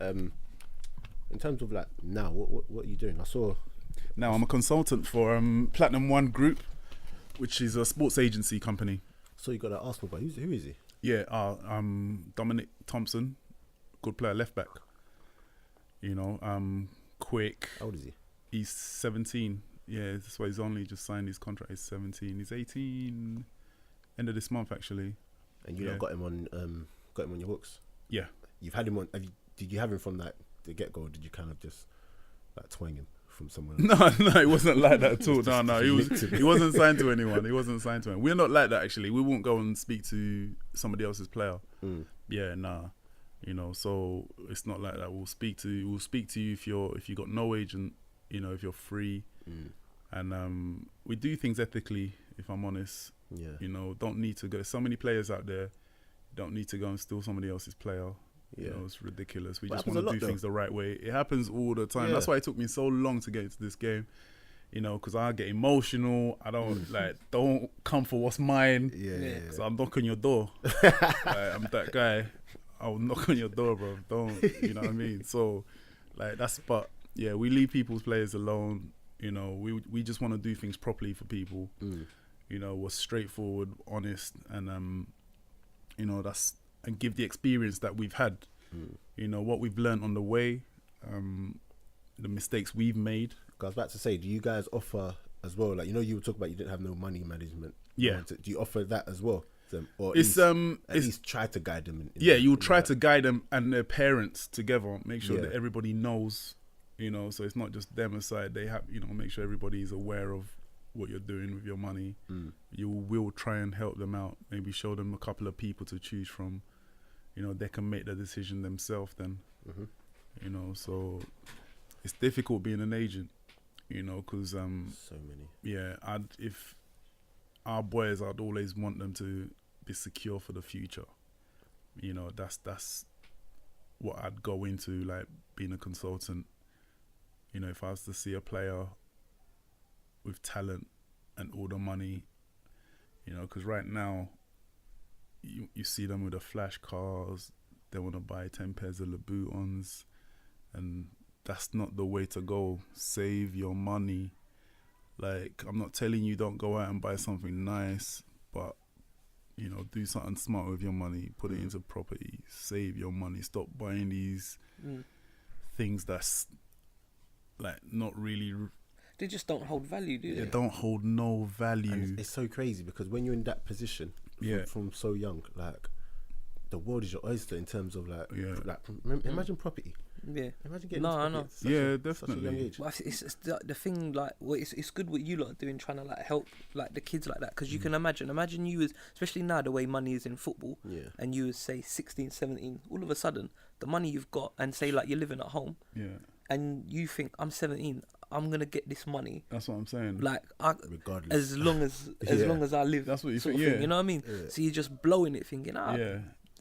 In terms of like now, what are you doing? Now I'm a consultant for Platinum One Group, which is a sports agency company. So you got that Arsenal guy. Who is he? Yeah, Dominic Thompson, good player, left back. Quick. How old is he? He's 17. Yeah, that's why he's only just signed his contract. He's 17. He's 18. End of this month, actually. And you got him on your books. Yeah. You've had him on. Did you have him from like the get go? Or did you kind of just like twang him from somewhere else? No, it wasn't like that at all. No, he wasn't signed to anyone. He wasn't signed to anyone. We're not like that, actually. We won't go and speak to somebody else's player. Yeah, nah. So it's not like that. We'll speak to you if you got no agent, if you're free. And we do things ethically, if I'm honest. Yeah. Don't need to go. There's so many players out there. Don't need to go and steal somebody else's player. Yeah. It's ridiculous. We just want to do things the right way. It happens all the time. That's why it took me so long to get into this game. Because I get emotional. I don't don't come for what's mine. Yeah. Because I'll knock on your door. I'm that guy. I'll knock on your door, bro. Don't, you know what I mean? So, but we leave people's players alone. We just want to do things properly for people. We're straightforward, honest, and and give the experience that we've had. What we've learned on the way, the mistakes we've made. I was about to say, do you guys offer as well? Like, you were talking about you didn't have no money management. Yeah. Do you offer that as well? Or at least try to guide them. You'll try to guide them and their parents together. Make sure that everybody knows, so it's not just them aside. They have, make sure everybody is aware of what you're doing with your money. You will try and help them out. Maybe show them a couple of people to choose from. They can make the decision themselves then. So it's difficult being an agent. You know, because So many. yeah, if our boys, I'd always want them to be secure for the future. You know, that's what I'd go into, like being a consultant. You know, if I was to see a player with talent and all the money, you know, because right now you see them with the flash cars, they want to buy 10 pairs of Louboutins, and that's not the way to go. Save your money. Like, I'm not telling you don't go out and buy something nice, but, you know, do something smart with your money. Put it into property. Save your money. Stop buying these things that's, like, not really... They just don't hold value, do they? They don't hold no value. And it's so crazy because when you're in that position from so young, like, the world is your oyster in terms of, like, imagine property. Yeah. Imagine getting definitely. such a young age. But it's the thing, like, well, it's good what you lot are doing, trying to like help like the kids like that, because you can imagine you, as especially now the way money is in football, and you was say 16, 17, all of a sudden the money you've got, and say like you're living at home, and you think, I'm 17, I'm gonna get this money. That's what I'm saying. Like, regardless, as long as I live. That's what you think. think. You know what I mean? So you're just blowing it, thinking,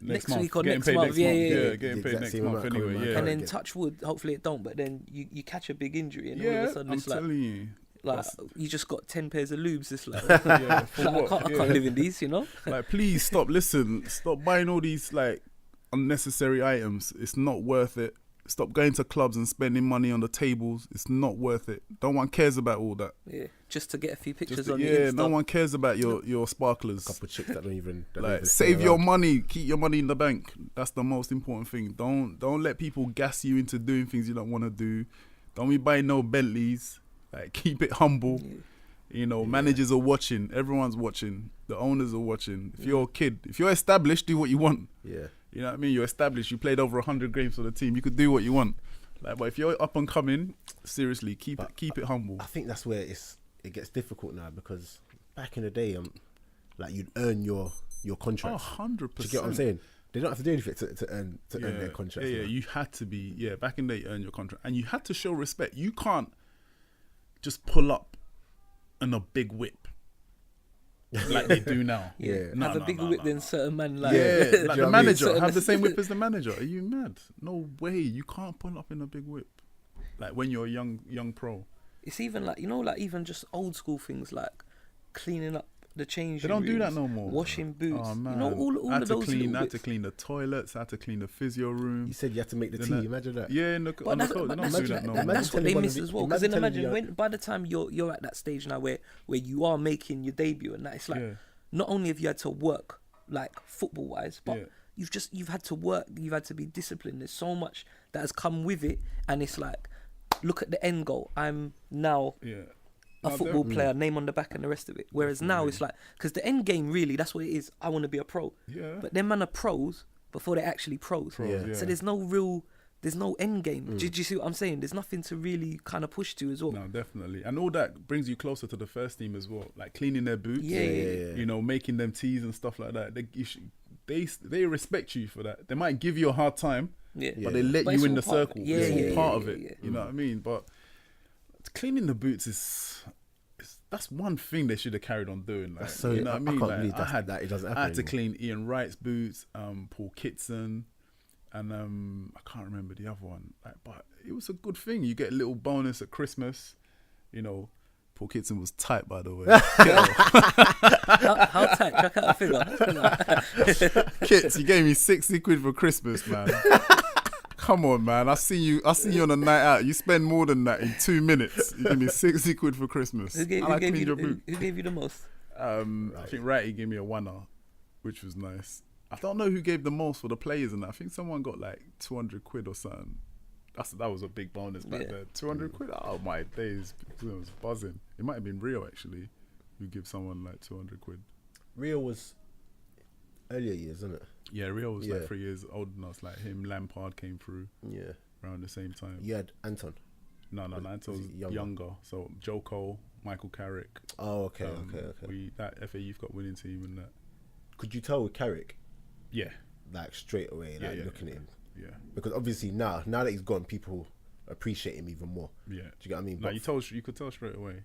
next month. week or Getting next paid month, getting paid next month anyway. Yeah, and then touch wood, hopefully it don't. But then you catch a big injury, and all of a sudden I'm it's like, telling you, like you just got 10 pairs of lubes. It's like, I can't live in these, you know. Like, please stop buying all these like unnecessary items. It's not worth it. Stop going to clubs and spending money on the tables. It's not worth it. No one cares about all that. Yeah, just to get a few pictures on the Insta. No one cares about your sparklers. A couple of chicks that don't even save your money. Keep your money in the bank. That's the most important thing. Don't let people gas you into doing things you don't want to do. Don't be buying no Bentleys. Like, keep it humble. You know, managers are watching. Everyone's watching. The owners are watching. If you're a kid, if you're established, do what you want. Yeah. You know what I mean? You're established. You played over 100 games for the team. You could do what you want. Like, but if you're up and coming, seriously, keep it humble. I think that's where it gets difficult now, because back in the day, like, you'd earn your contract. 100%. Do you get what I'm saying? They don't have to do anything to earn their contract. Yeah, you had to be. Yeah, back in the day, you earn your contract, and you had to show respect. You can't just pull up in a big whip like they do now. Have a bigger whip than certain man. Like, like the manager, have the same whip as the manager. Are you mad? No way. You can't pull up in a big whip. Like, when you're a young pro. It's even like, you know, like even just old school things like cleaning up the change. They don't rooms, do that no more. Washing boots. Oh, man. You know, all of those little I had bits. to clean the toilets. I had to clean the physio room. You said you had to make the tea. Imagine that. Yeah, on the coat. They don't do that no more. That's what they miss as well. Because then imagine imagine when, by the time you're at that stage now where you are making your debut and that, it's like, not only have you had to work like football wise, but you've had to work. You've had to be disciplined. There's so much that has come with it, and it's like, look at the end goal. I'm now a football player, name on the back and the rest of it. Whereas now it's like, because the end game really, that's what it is. I want to be a pro. Yeah. But them man are pros before they're actually pros. So there's no end game. Do you see what I'm saying? There's nothing to really kind of push to as well. No, definitely. And all that brings you closer to the first team as well. Like cleaning their boots. Yeah. You know, making them teas and stuff like that. They respect you for that. They might give you a hard time, but they let you in the circle. It's all part of it. You know what I mean? But cleaning the boots that's one thing they should have carried on doing. Like, so, you know what I mean? I can't believe that it doesn't happen. I had to clean Ian Wright's boots, Paul Kitson, and I can't remember the other one. Like, but it was a good thing. You get a little bonus at Christmas. You know, Paul Kitson was tight, by the way. How tight? Check out a figure. Kits, you gave me 60 quid for Christmas, man. Come on, man. I see you on a night out. You spend more than that in 2 minutes. You give me 60 quid for Christmas. Who gave you the most? I think Ratty gave me a $1, which was nice. I don't know who gave the most for the players and that. I think someone got like 200 quid or something. That was a big bonus back then. 200 quid? Oh my days. It was buzzing. It might have been Rio actually, who give someone like 200 quid. Rio was earlier years, isn't it? Yeah, Rio was like 3 years older than us. Like him, Lampard came through around the same time. You had Anton? No, Anton was younger. So Joe Cole, Michael Carrick. Oh, okay. That FA Youth got winning team and that. Could you tell with Carrick? Yeah. Like straight away, looking at him. Yeah. Because obviously now that he's gone, people appreciate him even more. Yeah. Do you get what I mean? No, But you could tell straight away.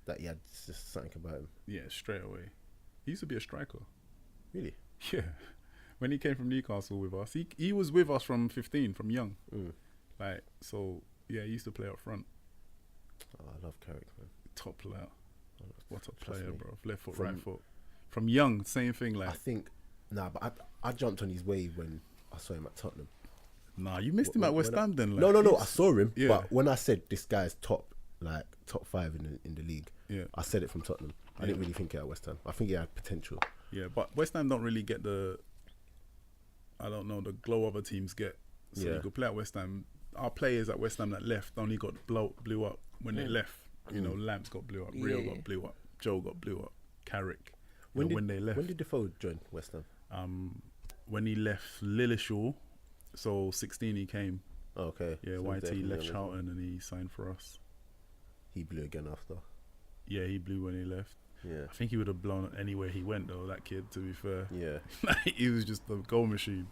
that he had just something about him. Yeah, straight away. He used to be a striker. Really? Yeah. When he came from Newcastle with us, he was with us from 15, from young. Like, so, yeah, he used to play up front. Oh, I love Carrick, man. Top player. What a Trust player, me. bro. Left foot, right foot. From young, same thing. Like, I think, but I jumped on his wave when I saw him at Tottenham. nah, you missed him at West Ham then. Like, No, I saw him. Yeah. But when I said this guy's top 5 in the league, Yeah. I said it from Tottenham. I didn't really think it at West Ham. I think he had potential. Yeah, but West Ham don't really get the glow other teams get. So Yeah. you could play at West Ham. Our players at West Ham that left only got blew up when they left. You know, Lamps got blew up, Rio got blew up, Joe got blew up, Carrick. When they left. When did Defoe join West Ham? When he left Lillishall, so 16 he came. Oh, okay. Yeah, So he was there YT from left young as Charlton and he signed for us. He blew again after. Yeah, he blew when he left. Yeah. I think he would have blown anywhere he went though, that kid, to be fair. Yeah. He was just a goal machine.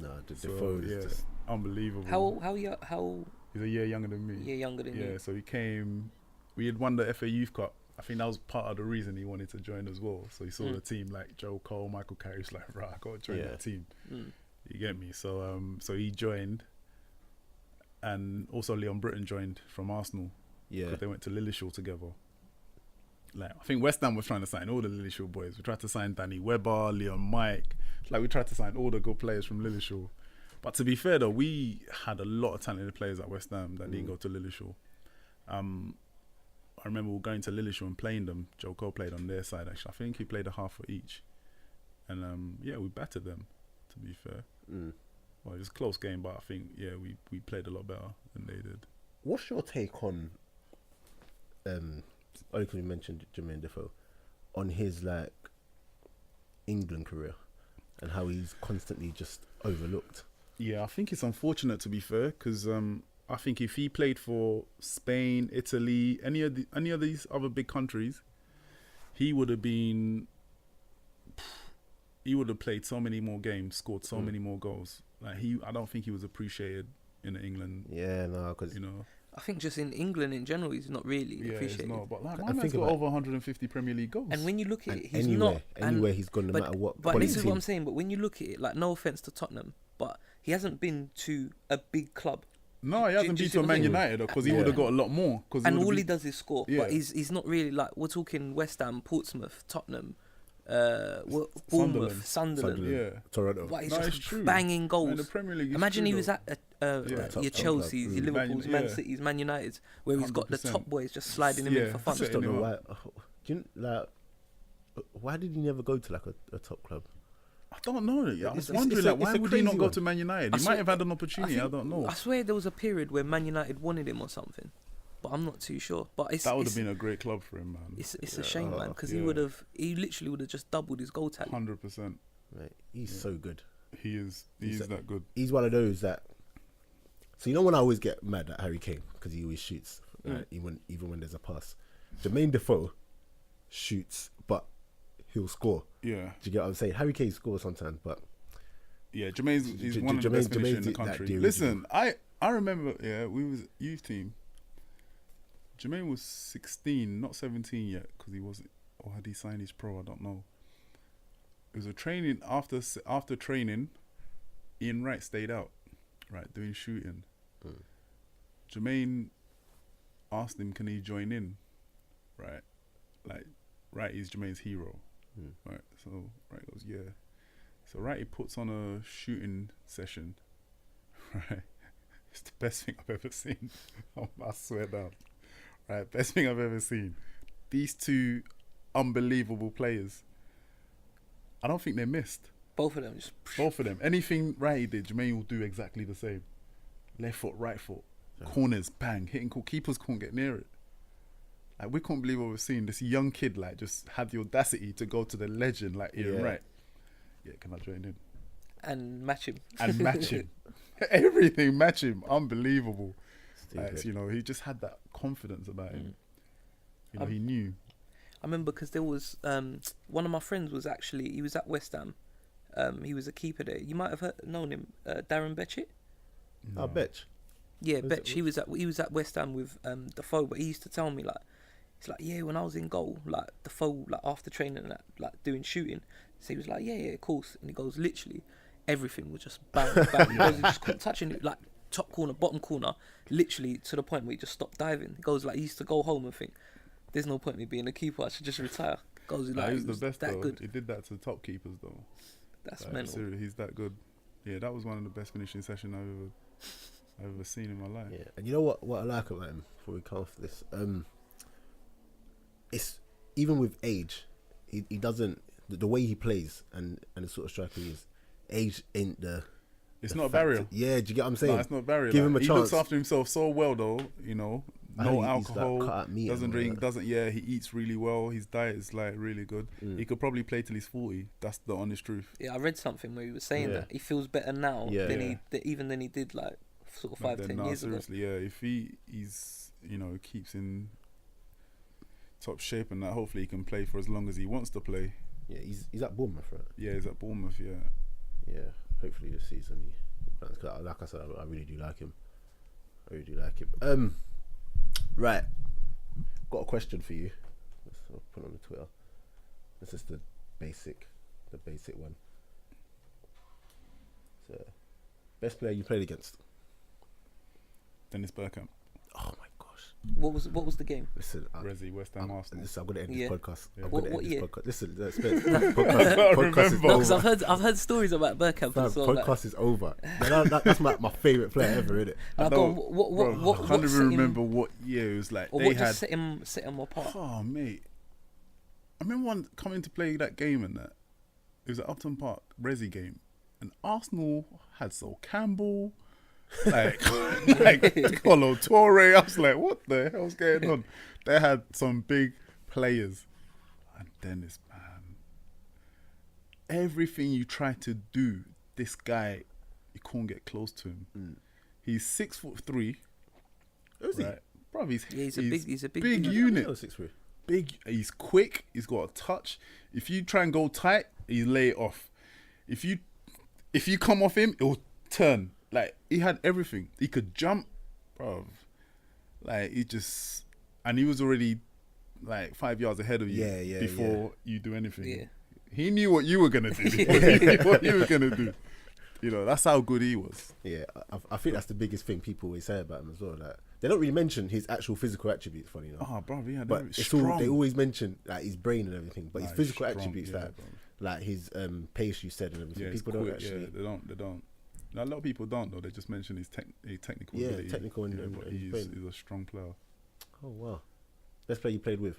No, the So, Defoe is yeah, just... unbelievable. How He's a year younger than me. younger than Yeah, you? so he came. We had won the FA Youth Cup. I think that was part of the reason he wanted to join as well. So he saw the team like Joe Cole, Michael Carrick's like, right, I got to join that team. You get me? So so he joined, and also Leon Britton joined from Arsenal. Yeah. Because they went to Lillishall together. Like, I think West Ham was trying to sign all the Lillishall boys. We tried to sign Danny Webber, Leon Mike. Like, we tried to sign all the good players from Lillishall. But to be fair though, we had a lot of talented players at West Ham that didn't go to Lillishall. I remember we were going to Lillishall and playing them. Joe Cole played on their side actually. I think he played a half for each. And yeah, we battered them, to be fair. Well, it was a close game, but I think, yeah, we played a lot better than they did. What's your take on, only because you mentioned Jermaine Defoe, on his like England career and how he's constantly just overlooked? Yeah, I think it's unfortunate, to be fair, because I think if he played for Spain, Italy, any of these other big countries, he would have played so many more games, scored so many more goals. Like I don't think he was appreciated in England. Yeah, no, because I think just in England in general, he's not really appreciated. It's not. But like, I my man's think got about- over 150 Premier League goals. And when you look at it, he's anywhere not. he's gone, no matter what. But quality this is team. what I'm saying. But when you look at it, like, no offense to Tottenham, but he hasn't been to a big club. No, he hasn't do been you see to a what Man I'm saying? United because he would have got a lot more. And all he does is score. Yeah. But he's not really like, we're talking West Ham, Portsmouth, Tottenham, Bournemouth, Sunderland. Yeah. Toronto. But he's No, it's just true. banging And goals. the Premier League is Imagine true he was though. at top your club. Chelsea's, your Liverpool's, Man City's, Man United's, where he's got the 100%. top boys just sliding him in for fun. I just don't setting know him why. Why did he never go to like a top club? I don't know. I It's- was it's wondering, a- like, why it's a would he not crazy go one. to Man United? I He swear- might have had an opportunity. I think- don't know. I swear there was a period where Man United wanted him or something, but I'm not too sure. But That would have been a great club for him, man. It's a shame, man, because yeah. he literally would have just doubled his goal tally. 100%. Right? He's so good. He is that good. He's one of those that. So you know when I always get mad at Harry Kane because he always shoots, right? even when there's a pass. Jermaine Defoe shoots, but he'll score. Yeah. Do you get what I'm saying? Harry Kane scores sometimes, but Yeah, Jermaine's he's J- one of the best finishers in the Jermaine's that country. the Listen, I remember, we was youth team. Jermaine was 16, not 17 yet, because he wasn't, or had he signed his pro? I don't know. It was a training after training. Ian Wright stayed out, right, doing shooting. Jermaine asked him, can he join in, right? Like, Wright is Jermaine's hero, right? So Wright goes, yeah. So Wright, he puts on a shooting session, right? It's the best thing I've ever seen. I swear down. Right, best thing I've ever seen. These two unbelievable players. I don't think they missed. Both of them just. Both of them. Anything Wright did, Jermaine will do exactly the same. Left foot, right foot, corners, bang, hitting keepers couldn't get near it. Like, we couldn't believe what we're seeing. This young kid, like, just had the audacity to go to the legend, like Ian Wright. Yeah, can I join in? And match him. And match him. Everything match him. Unbelievable. Stupid. You know, he just had that confidence about him. You know, he knew. I remember because there was one of my friends he was at West Ham. He was a keeper there. You might have known him, Darren Betchett. I bet. Yeah, Betch. He was at West Ham with Defoe, but he used to tell me like, it's like, yeah, when I was in goal, like Defoe, like after training and that, like doing shooting, so he was like, yeah, of course, and he goes, literally, everything was just bang, bang. He goes, he just couldn't touch it, like top corner, bottom corner, literally to the point where he just stopped diving. He goes, like, he used to go home and think, there's no point in me being a keeper, I should just retire. Goes, like, he's the best that though. good. He did that to the top keepers though. That's like, mental. Seriously, he's that good. Yeah, that was one of the best finishing sessions I've ever seen in my life. Yeah, and you know what I like about him before we come off this, it's even with age, he doesn't, the way he plays and the sort of striker he is, age ain't the. It's the not a factor. barrier. Yeah, do you get what I'm saying? No, it's not a barrier. Give him a he chance. looks after himself so well though. You know, I no think he's, alcohol. like, cut out meat doesn't and all drink. that. Doesn't. Yeah, he eats really well. His diet is like really good. He could probably play till he's 40. That's the honest truth. Yeah, I read something where he was saying Yeah. that he feels better now Yeah. than Yeah. even than he did like sort of Back 5-10 then, nah, years ago. seriously, yeah. If he's keeps in top shape and that, hopefully he can play for as long as he wants to play. Yeah, he's at Bournemouth, right? Yeah, he's at Bournemouth. Yeah. Yeah, hopefully this season he plans. 'Cause like I said, I really do like him. Right, got a question for you. I'll put it on the Twitter. This is the basic one. So, best player you played against? Dennis Bergkamp, Oh my gosh! What was the game? Listen, Resi, West Ham, Arsenal. listen, I'm gonna end Yeah. this podcast. Yeah. I'm What- gonna what end this year? podcast. Listen, Spence, podcast is remember. No, because over. I've heard stories about Bergkamp Fam, as well. Like, podcast is over. That's my favourite player ever, innit? now go on, what I can't set even him- remember what year it was like. or They what had. just set him apart? Oh mate, I remember one coming to play that game and that. It was at Upton Park, Resi game, and Arsenal had Sol Campbell, like Colo Torre. I was like, what the hell's going on? They had some big players, and Dennis, man, everything you try to do, this guy, you can't get close to him. He's 6'3". Who's he? Right? Bro, he's a big big dude. unit. Oh, 6'3". Big, he's quick, he's got a touch. If you try and go tight, he lay it off. If you come off him, it'll turn. Like, he had everything. He could jump, bro. Like, and he was already like 5 yards ahead of you before you do anything. Yeah. He knew what you were gonna do. He knew what you were gonna do. You know, that's how good he was. Yeah, I think that's the biggest thing people always say about him as well. Like, they don't really mention his actual physical attributes, funny enough. Oh, bro, yeah, But it's all, they always mention like his brain and everything, but his physical attributes, like his pace, you said, and everything. Yeah, People don't actually. Yeah, they don't. Now, a lot of people don't though. They just mention his technical. Yeah, ability. technical and but and he's brain. a strong player. Oh wow, best player you played with?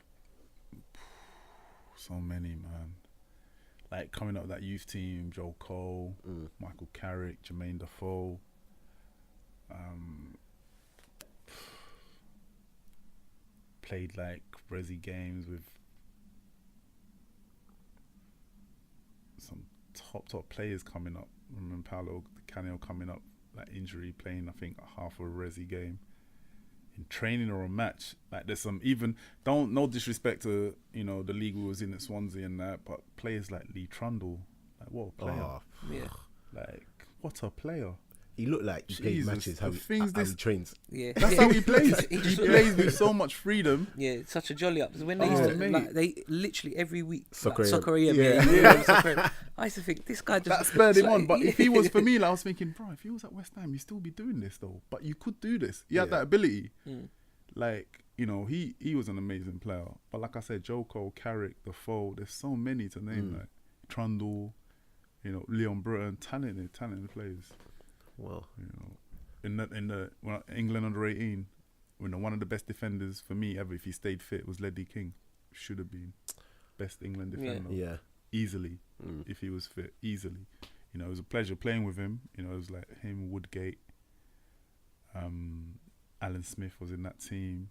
So many, man. Like coming up with that youth team, Joe Cole, Michael Carrick, Jermaine Defoe. Played like Resi games with some top players coming up. I remember Paolo Canio coming up, like injury, playing I think half a Resi game. In training or a match, like there's some even no disrespect to the league we was in at Swansea and that, but players like Lee Trundle, like what a player, Yeah. like what a player. He looked like he played Jesus, matches the how things he this- trains. Yeah. That's how he plays. He He just plays with so much freedom. Yeah, it's such a jolly up. When they Oh, used to, mate. like, they literally every week, Soccer like, AM. Soccer AM, Yeah. Soccer AM. I used to think this guy just That spurred him like, on. But if he was for me, like, I was thinking, bro, if he was at West Ham, you'd still be doing this though. But you could do this. You had Yeah. that ability. Mm. Like, he was an amazing player. But like I said, Joe Cole, Carrick, Defoe, there's so many to name. Like Trundle, Leon Britton, talented players. Wow. In the England under 18, one of the best defenders for me ever, if he stayed fit, was Ledley King. Should have been best England defender. Yeah. Easily, if he was fit, easily. It was a pleasure playing with him. It was like him, Woodgate, Alan Smith was in that team,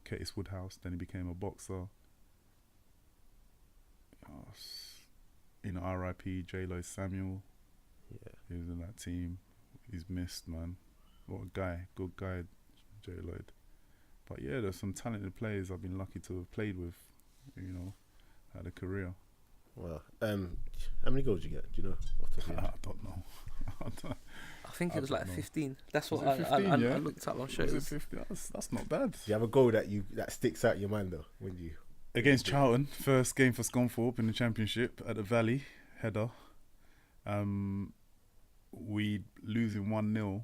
Curtis Woodhouse. Then he became a boxer. R.I.P. J. Lloyd Samuel. Yeah. He was in that team. He's missed, man. What a guy, good guy, J. Lloyd. But yeah, there's some talented players I've been lucky to have played with. Had a career. Wow. How many goals did you get? Do you know? Off the top of your I head? don't know. think it was don't like know. 15. That's Was what it I 15, yeah? looked up. I'm sure Was it it was. 50? That's not bad. Do you have a goal that sticks out in your mind though when you Against Charlton, first game for Scunthorpe in the Championship at the Valley, header. We losing 1-0.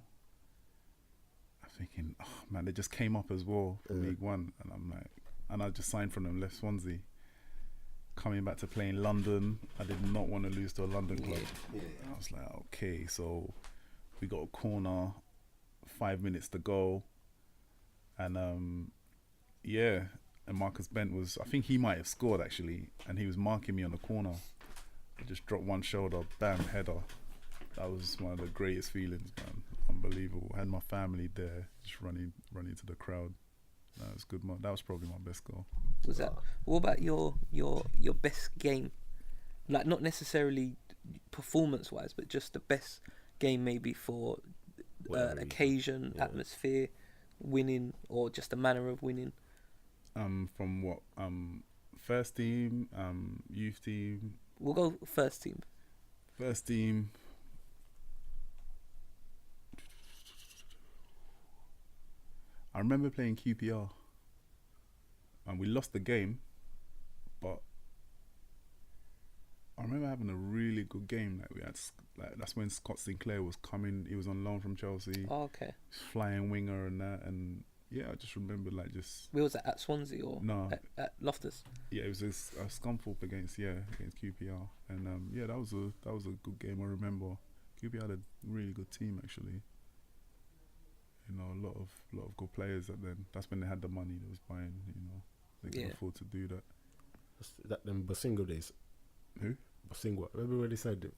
I'm thinking, oh man, they just came up as well from League One, and I'm like, and I just signed from them, left Swansea. Coming back to play in London, I did not want to lose to a London club. Yeah. I was like, okay, so we got a corner, 5 minutes to go, and and Marcus Bent was, I think he might have scored actually, and he was marking me on the corner. I just dropped one shoulder, bam, header. That was one of the greatest feelings, man. Unbelievable. I had my family there, just running to the crowd. That was good. That was probably my best goal. Was that? What about your best game? Like not necessarily performance wise, but just the best game maybe for occasion, atmosphere, winning, or just the manner of winning. From what? First team, youth team. We'll go first team. First team. I remember playing QPR, and we lost the game, but I remember having a really good game. Like we had, that's when Scott Sinclair was coming. He was on loan from Chelsea. Oh, okay. Flying winger and that, and yeah, I just remember like just. Where was that, at Swansea or No, at Loftus? Yeah, it was a Scunthorpe against QPR, and that was a good game. I remember QPR had a really good team actually. You know, a lot of good players. And then that's when they had the money. They was buying. You know, they could afford to do that. that them Basingo days? Who? Basingo. Remember when they signed it?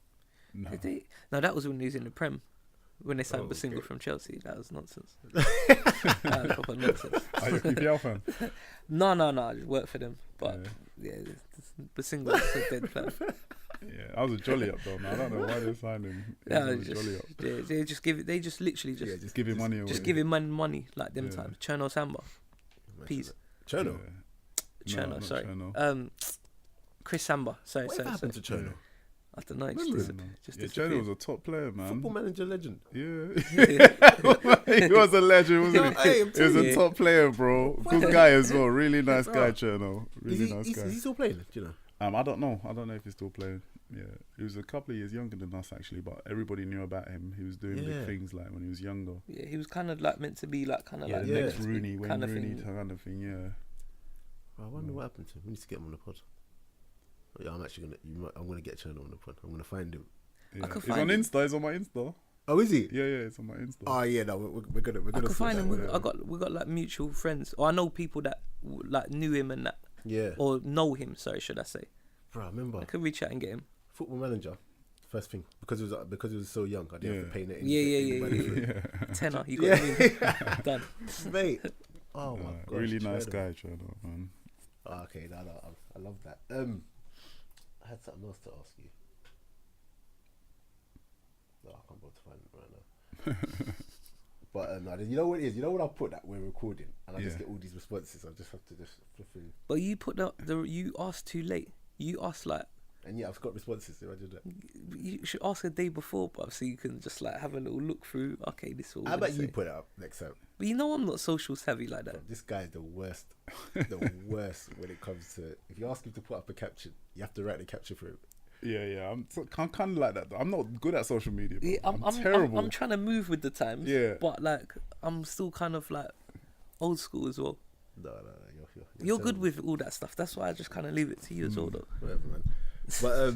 No. Did they? No, that was when he was in the Prem. When they signed Oh, Basingo okay. from Chelsea, that was nonsense. That was proper nonsense. Are you a QPR fan? No, I just worked for them. But yeah, Basingo was a dead plan. Yeah, I was a jolly up though, man. I don't know why they signed him. He Yeah, was a jolly up. they just give it. They just literally Just give him money away. just give him money like them Yeah. times. Cherno Samba, peas. Cherno. Yeah. Cherno, not sorry. Cherno. Chris Samba. Sorry. What happened to Cherno? I don't know. It Remember just, him? just Yeah, disappeared. Cherno was a top player, man. Football manager legend. Yeah. He was a legend, wasn't he? Hey, I'm He was telling a you. top player, bro. Good guy as well. Really nice Bro. guy, Cherno. Is Really nice he guy. still playing? Do you know? I don't know. I don't know if he's still playing. Yeah, he was a couple of years younger than us actually, but everybody knew about him. He was doing Yeah. big things like when he was younger. Yeah, he was kind of like meant to be like kind of Yeah, like the Yeah. next Rooney, Wayne kind of Rooney thing. kind of thing. Yeah. I wonder what happened to him. We need to get him on the pod. Yeah, I'm actually I'm gonna get Cherno on the pod. I'm gonna find him. Yeah. could He's on find him. Insta. He's on my Insta. Oh, is he? Yeah, it's on my Insta. Oh yeah, no, we're gonna. I could sort find that him. one out. We got like mutual friends, or I know people that like knew him and that, Yeah, or know him. Sorry, should I say? bro. I remember I could reach out and get him. Football manager. First thing because he was so young. I didn't have to pay anything. Yeah. Tenor, you got Yeah. me done. Mate. Oh my god. Really nice guy, Cherno, man. Oh, okay, no, I love that. I had something else to ask you. No, I can't bother to find it right now. But no, you know what it is? You know when I put that we're recording and I just get all these responses, I just have to just flip through. But you put you asked too late. You asked like And yeah, I've got responses. Imagine that. you should ask a day before, but so you can just like have a little look through. Okay, this is what How we're about gonna you say. put it up next time? But you know I'm not social savvy like that. Bro, this guy's the worst. The worst when it comes to if you ask him to put up a caption, you have to write the caption for him. Yeah. I'm kind of like that. Though. I'm not good at social media. Bro. Yeah, I'm terrible. I'm trying to move with the times. Yeah. But like I'm still kind of like old school as well. No, You're good with all that stuff. That's why I just kind of leave it to you as well, though. whatever, man. But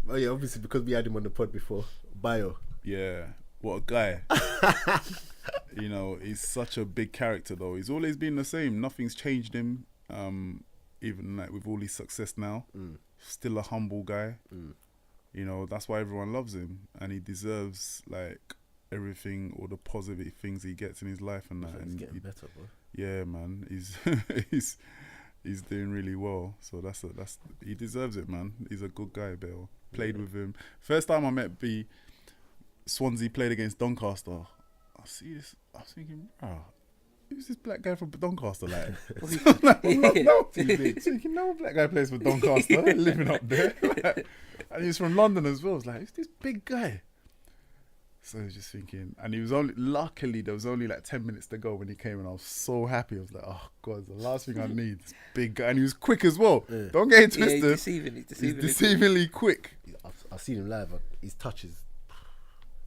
oh yeah, obviously because we had him on the pod before. Bio. Yeah, what a guy. You know, he's such a big character though. He's always been the same. Nothing's changed him. Even like with all his success now, still a humble guy. You know, that's why everyone loves him, and he deserves like everything, all the positive things he gets in his life and that. He's And getting better, bro. yeah, man, he's he's doing really well. So that's he deserves it, man. He's a good guy, Bill. Played with him. First time I met B, Swansea played against Doncaster. I see this. I was thinking, who's this black guy from Doncaster? Like, thinking, no black guy plays for Doncaster, living up there. And he's from London as well. I was like, who's this big guy? So I was just thinking, and he was only, luckily there was only like 10 minutes to go when he came, and I was so happy. I was like, oh God, the last thing I need is big guy. And he was quick as well. Yeah. Don't get it Yeah, twisted. he's He's deceivingly quick. I've seen him live. His touch is,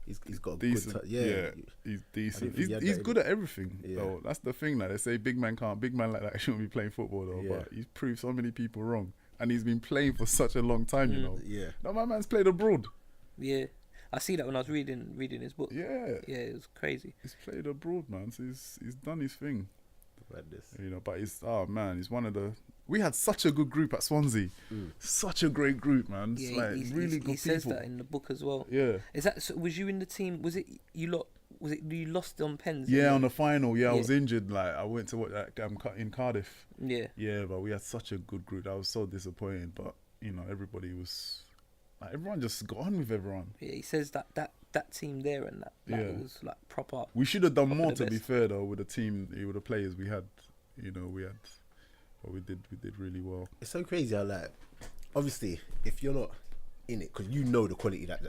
he's got a Decent. good touch. Yeah, he's decent. think he had He's that good at everything. Yeah. Though that's the thing. Like they say, big man like that shouldn't be playing football though. Yeah. But he's proved so many people wrong, and he's been playing for such a long time. You know. Yeah. Now my man's played abroad. Yeah, I see that when I was reading his book. Yeah. Yeah, it was crazy. He's played abroad, man. So he's done his thing. Like this. You know, but he's he's one of the. We had such a good group at Swansea, such a great group, man. It's Yeah, like really good people. he says that in the book as well. Yeah, Is that so? Was you in the team? Was it you lot? Was it you lost on pens? yeah. On the final, I Yeah. was injured. Like I went to watch that in Cardiff. Yeah. Yeah, but we had such a good group. I was so disappointed, but you know, everybody was like everyone just got on with everyone. Yeah, he says that team there and that Yeah. was like proper. We should have done Probably more, the to be best. fair, though, with the team, with the players we had. You know, but we did really well. It's so crazy how, like, obviously, if you're not in it, because you know the quality that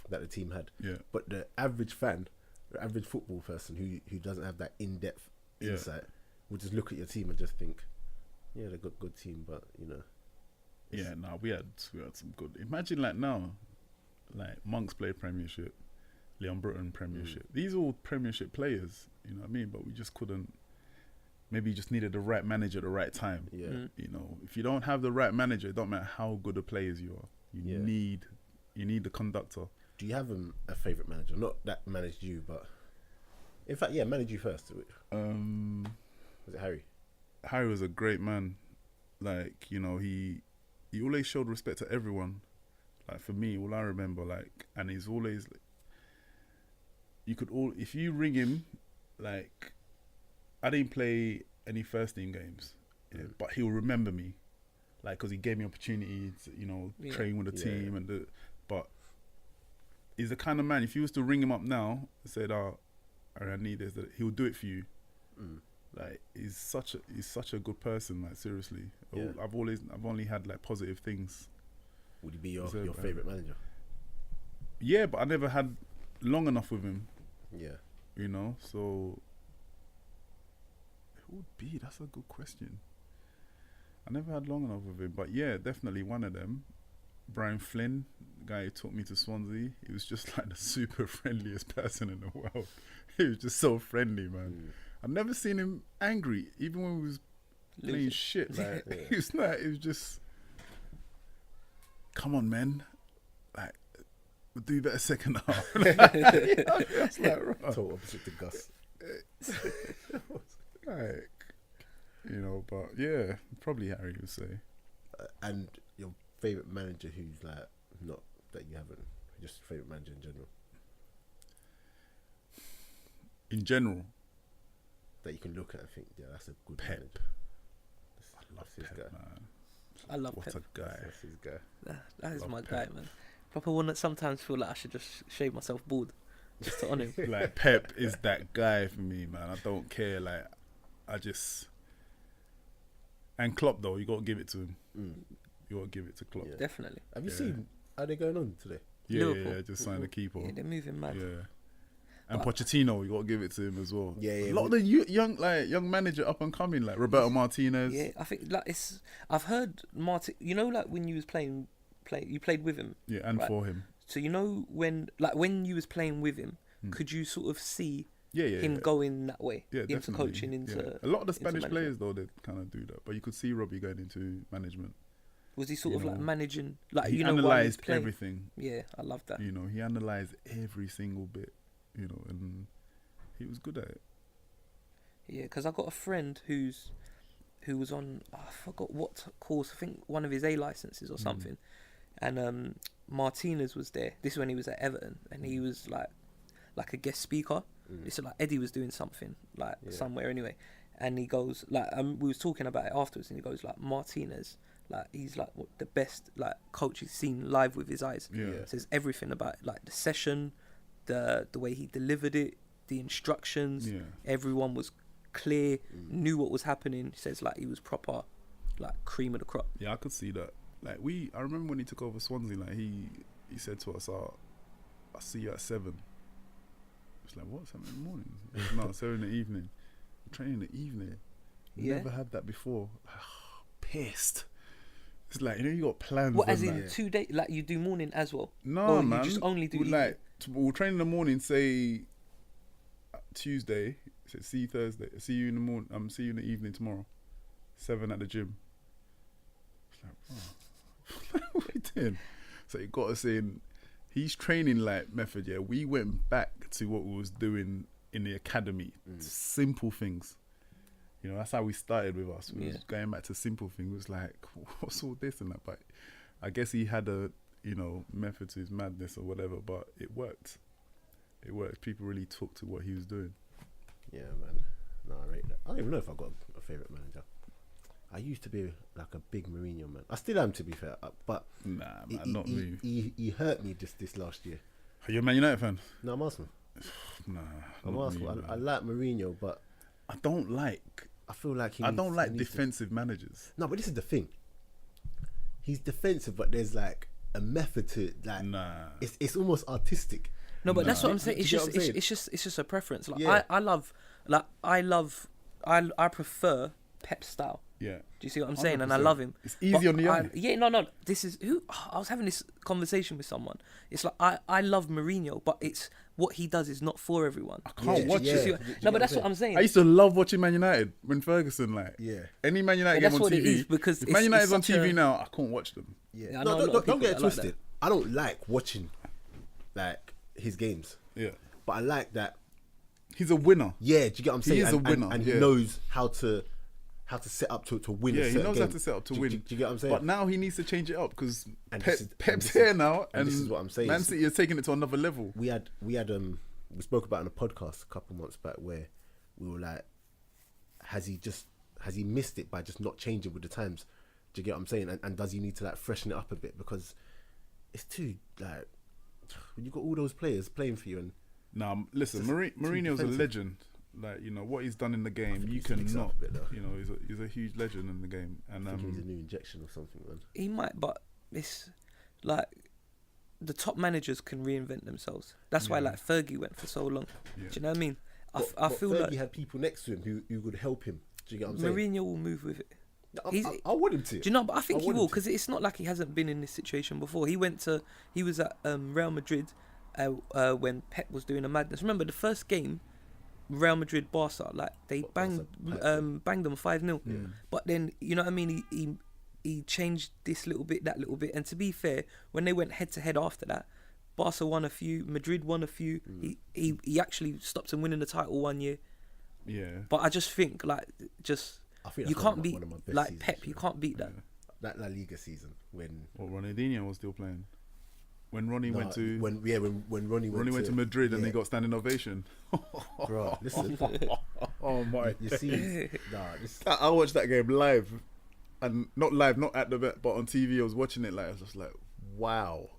the team had, Yeah, but the average fan, the average football person who doesn't have that in-depth Yeah. insight will just look at your team and just think, yeah, they've got a good team, but you know. yeah. No, we had some good. Imagine like now, like Monks played Premiership, Leon Britton Premiership. These are all Premiership players. You know what I mean? But we just couldn't. Maybe you just needed the right manager at the right time. Yeah. You know, if you don't have the right manager, it don't matter how good a players you are. You need the conductor. Do you have a favourite manager? Not that managed you, but in fact, yeah, managed you first. Was it Harry? Harry was a great man. Like, you know, he always showed respect to everyone. Like for me, all I remember, like, and he's always if you ring him, like, I didn't play any first team games, but he'll remember me, like, because he gave me opportunity to, you know, train with the team but he's the kind of man, if you was to ring him up now and said, oh, I need this, that he'll do it for you. Like, he's such a good person, like, seriously. Yeah. I've only had like positive things. Would he be your favourite manager? Yeah, but I never had long enough with him, Yeah. you know, so who would be? That's a good question. I never had long enough with him, but yeah, definitely one of them. Brian Flynn, the guy who took me to Swansea, he was just like the super friendliest person in the world. He was just so friendly, man. I've never seen him angry, even when we was playing shit. Like, he was just, come on, man. Like, we'll do better second half. That's like, right. Total opposite to Gus. Like, you know, but yeah, probably Harry would say. And your favourite manager who's like not that you haven't, just favourite manager in general In general, that you can look at and think, yeah, that's a good Pep. manager. I love his Pep, guy. man. I love What Pep. a guy. That's his guy. That is Love my Pep. guy, man. Proper one that sometimes feel like I should just shave myself bald just to honour him. Like, Pep is that guy for me, man. I don't care. Like, I just. And Klopp, though, you got to give it to him. You got to give it to Klopp. Yeah. Definitely. Have you Yeah. seen how they going on today? Yeah, Liverpool. just sign the keeper. Yeah, they're moving mad. Yeah. And But- Pochettino, you got to give it to him as well. Yeah, yeah, A lot of the young manager up and coming, like Roberto Martinez. Yeah, I think like it's. I've heard Martin. You know, like when you was you played with him. Yeah, and Right. for him. So you know when you was playing with him, could you sort of see Yeah, him yeah. going that way Yeah, into definitely. coaching, into Yeah. A lot of the into Spanish management? players, though, they kind of do that. But you could see Robbie going into management. Was he sort you of like know, managing, like He you know, while he was analysed playing? everything. Yeah, I love that. You know, he analysed every single bit. You know, and he was good at it. Yeah, because I got a friend who was on, I forgot what course. I think one of his A licenses or something. And Martinez was there. This is when he was at Everton, and he was like a guest speaker. It's like Eddie was doing something like somewhere anyway, and he goes like we was talking about it afterwards, and he goes like Martinez, like he's like the best like coach he's seen live with his eyes. Yeah. Says everything about it, like the session, the way he delivered it, the instructions. Yeah. Everyone was clear, knew what was happening. He says like he was proper, like cream of the crop. Yeah, I could see that. Like I remember when he took over Swansea, like he said to us, "I'll see you at 7." It's like, what? 7 in the morning? No, 7 in the evening. I'm training in the evening. Never had that before. Pissed. It's like, you got plans. What, as in that. 2 days? Like, you do morning as well? No, or man. you just only do evening? Like, we'll train in the morning, say Tuesday, so see you Thursday, see you in the morning, see you in the evening tomorrow. 7 at the gym. It's like, what are you doing? So you got us in. He's training like method. Yeah, we went back to what we was doing in the academy. Simple things. You know, that's how we started with us. We was going back to simple things. It was like, what's all this and that? But I guess he had a, method to his madness or whatever. But it worked. It worked. People really took to what he was doing. Yeah, man. No, I rate that. I don't even know if I got a favourite manager. I used to be like a big Mourinho man. I still am, to be fair. But nah, man, not me. He hurt me this last year. Are you a Man United fan? No, I'm Arsenal. Nah, I'm Arsenal. I like Mourinho, but I don't like. I feel like I don't like defensive managers. No, but this is the thing. He's defensive, but there's like a method to it. Like, it's almost artistic. No, but that's what I'm saying. It's just a preference. Like I prefer Pep's style. Yeah. Do you see what I'm saying? 100%. And I love him. It's easy on the eye. No. This is who I was having this conversation with someone. It's like I love Mourinho, but it's what he does is not for everyone. I can't watch it. No, but that's what I'm saying. I used to love watching Man United when Ferguson, any Man United game on TV. It is, because if Man United's on TV now, I can't watch them. Yeah. No, don't get it twisted. I don't like watching like his games. Yeah. But I like that he's a winner. Yeah, do you get what I'm saying? He is a winner. And he knows how to set up to win. Yeah, a he certain knows game. how to set up to win. Do you get what I'm saying? But now he needs to change it up because Pep's is, here now, and this is what I'm saying. Man City is taking it to another level. We spoke about it on a podcast a couple months back where we were like, has he missed it by just not changing with the times? Do you get what I'm saying? And does he need to like freshen it up a bit, because it's too like when you got all those players playing for you and. Nah, listen, Mourinho's a legend. Like, what he's done in the game, you cannot. He's a huge legend in the game. And I think he needs a new injection or something, man. He might, but it's like the top managers can reinvent themselves. That's why like Fergie went for so long. Yeah. Do you know what I mean? I feel Fergie like had people next to him who would help him. Do you get what I'm saying? Mourinho will move with it. I want him to. Do you know? But I think he will, because it's not like he hasn't been in this situation before. He was at Real Madrid when Pep was doing a madness. Remember the first game, Real Madrid Barca, like they banged them 5-0. Yeah. But then, you know what I mean, he changed this little bit, that little bit, and to be fair, when they went head to head after that, Barca won a few, Madrid won a few. He actually stopped them winning the title one year. Yeah. But I just think you can't beat like Pep. Seasons, you can't beat that. That La Liga season when Ronaldinho was still playing. When Ronnie went to when Ronnie went to Madrid and he got standing ovation. Bro, listen. Oh my! You see, I watched that game live, and not at the vet, but on TV. I was watching it like I was just like, wow.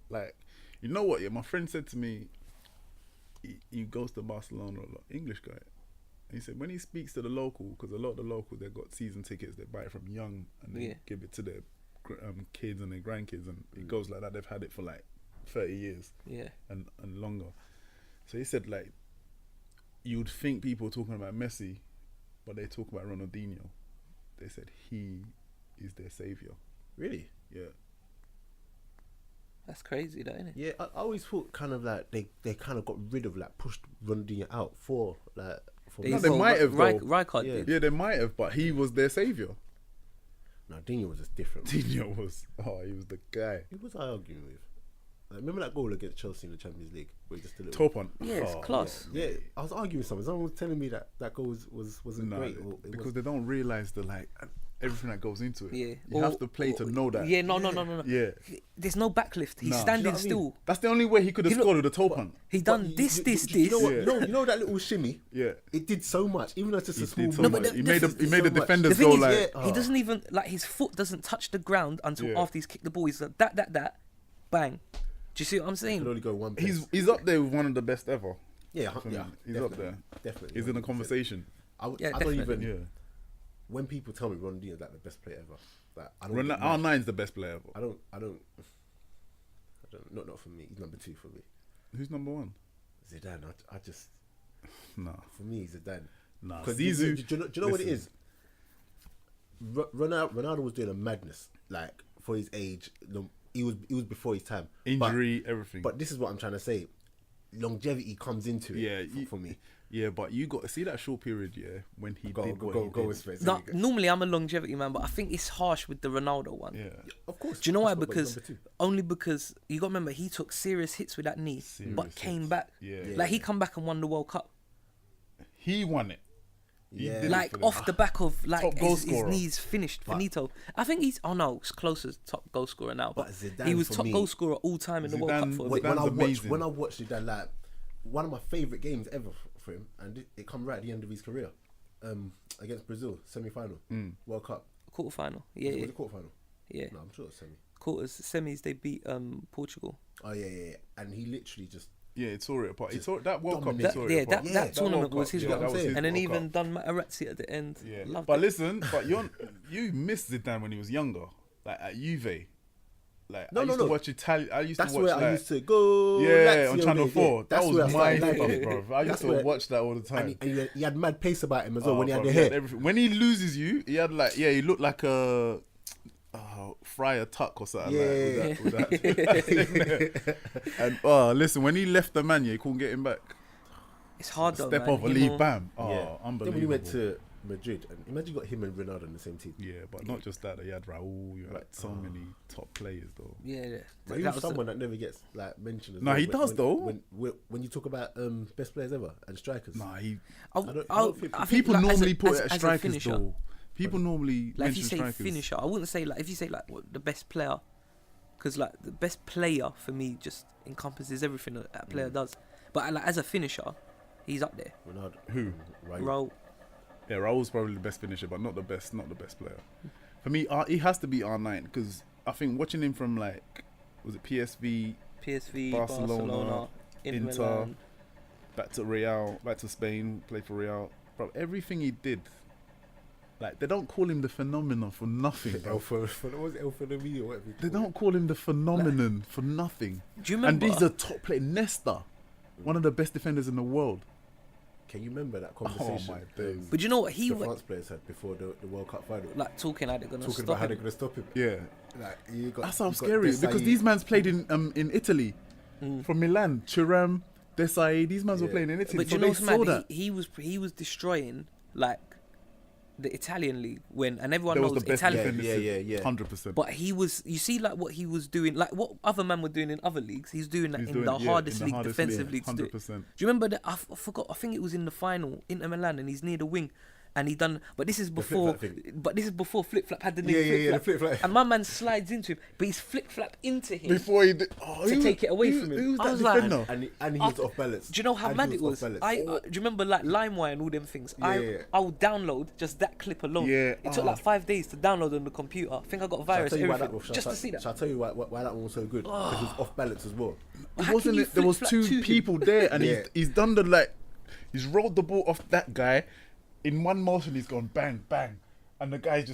Like, you know what? Yeah, my friend said to me, he goes to Barcelona a lot, English guy. And he said when he speaks to the local, because a lot of the locals they've got season tickets, they buy it from young and they give it to their kids and their grandkids, and it goes like that. They've had it for like 30 years, and longer. So he said like you'd think people talking about Messi, but they talk about Ronaldinho. They said he is their savior. Really? Yeah. That's crazy, though, isn't it? Yeah, I always thought kind of like they kind of got rid of like pushed Ronaldinho out for like. No, they might have though. Rijkaard did. Yeah, they might have, but he was their savior. No, Dino was just different. Dino was, he was the guy. Who was I arguing with? Like, remember that goal against Chelsea in the Champions League? Where he just a little... Top on. Yeah, it's class. Yeah, I was arguing with someone. Someone was telling me that goal wasn't great. Because they don't realise the everything that goes into it. Yeah. You have to play to know that. Yeah, no. Yeah. There's no backlift. He's standing still. That's the only way he could have scored with a toe punt. He done this. You know what? You know that little shimmy? Yeah. It did so much, even though it's just a small... So much. He made the defenders go like... He doesn't even... Like, his foot doesn't touch the ground until after he's kicked the ball. He's like, that, bang. Do you see what I'm saying? He can only go one place. He's up there with one of the best ever. Yeah, he's up there. Definitely. He's in the conversation. I don't even... Yeah. When people tell me Ronaldinho is like the best player ever, like I don't. R9's the best player ever. I don't. Not for me. He's number 2 for me. Who's number 1? Zidane. I just No. for me Zidane. Nah. Because do Zizou. you know what it is? Ronaldo was doing a madness like for his age. He was before his time. Injury, everything. But this is what I'm trying to say. Longevity comes into it. Yeah, for me. Yeah, but you got to see that short period, when he did what he Go did. with Spence. No, normally I'm a longevity man, but I think it's harsh with the Ronaldo one. Yeah. Of course. Do you know why? That's what Because number two. only because you got to remember he took serious hits with that knee, Serious but came hits. back. Yeah. Like he come back and won the World Cup. He won it. He Yeah. did it Like for them. off the back of like Top goal his scorer. knees finished. Finito. I think he's it's close as top goal scorer now. But Zidane he was for top me- goal scorer all time in the World Cup Zidane- for a Wait, bit. When Zidane's I amazing. watched Zidane, like one of my favourite games ever for him, and it come right at the end of his career, against Brazil, semi-final, World Cup. Quarter-final. Yeah, Was yeah. it quarter-final? Yeah. No, I'm sure it's semi. Quarters, semis, they beat Portugal. Oh yeah. And he literally just Yeah, it tore it apart. He tore that World Cup. He dominated. tore Yeah, it apart. Yeah, that tournament World was Cup, his yeah, World that Cup. was his And then World even Cup. done Materazzi at the end. Yeah, Loved but it. listen, you missed Zidane when he was younger, like at Juve. Like No, I used no. to watch Italian. I used that's to watch where like, I used to go. yeah, on Lazio, Channel yeah. 4. That That's where I was my started stuff, liking it. bro. I used That's to where- watch that all the time. And he had mad pace about him as well when he had bro, the he hair. everything. When he loses you, he had like he looked like a Friar Tuck or something Yeah. with that. And listen, when he left the man, he couldn't get him back. It's hard though, Step man. off or Him leave, or- bam. Yeah. Oh, Then unbelievable. when he went to Madrid, and imagine you got him and Ronaldo in the same team. Yeah, but not just that. He had Raul. You had so many top players though. Yeah. But he That was was someone that never gets like mentioned. As No, well. he does, though. When you talk about best players ever and strikers. Nah, he. I think People like, normally put as it a at strikers finisher, though. People normally like if you mention say strikers. finisher, I wouldn't say like if you say like what, the best player, because like the best player for me just encompasses everything that a player does. But like as a finisher, he's up there. Ronaldo. Who? Raul. Yeah, Raul's probably the best finisher, but not the best player. For me, he has to be R9 because I think watching him from like, was it PSV, Barcelona, Inter Milan. back to Real, back to Spain, play for Real, bro. Everything he did, like they don't call him the phenomenon for nothing, bro. What was it? El Phenomenal, whatever. They don't call him the phenomenon for nothing. Do you remember? And these are top players. Nesta, one of the best defenders in the world. Can you remember that conversation? my days. But you know what he the went France players had before the World Cup final. like talking how they're gonna Talking stop about how him. they're going to stop him. Yeah, Like, you got, that's how you got scary. Because Desai. these mans played in Italy, from Milan. Thuram, Desai. These mans were Yeah. playing in Italy. But so you know they what's saw mad? that. He was destroying like the Italian league when, and everyone There was knows the best Italian. defenders. Yeah. 100%. But he was, you see, like what he was doing, like what other men were doing in other leagues. He's doing that He's in doing- the yeah, hardest in the league, hardest defensive league, league to do it. 100%. Do you remember that? I forgot. I think it was in the final, Inter Milan, and he's near the wing, and he done. But this is before. flip-flap But this is before flip flap had the name Yeah, flip the flap. flip-flap. And my man slides into him, but he's flip flap into him. Before he did, To take it away from him. Who's I that was like- defender? And he was off balance. Do you know how And mad he it was? off balance. Do you remember like LimeWire and all them things? Yeah. I would download just that clip alone. Yeah, It took like 5 days to download on the computer. I think I got a Shall I virus, tell you why everything, that was, just to see that. Shall I tell you why that one was so good? Because he was off balance as well. It How wasn't can you it? There was flip-flap to two him? people there, and Yeah. he's done the he's rolled the ball off that guy. In one motion, he's gone bang bang, and the guy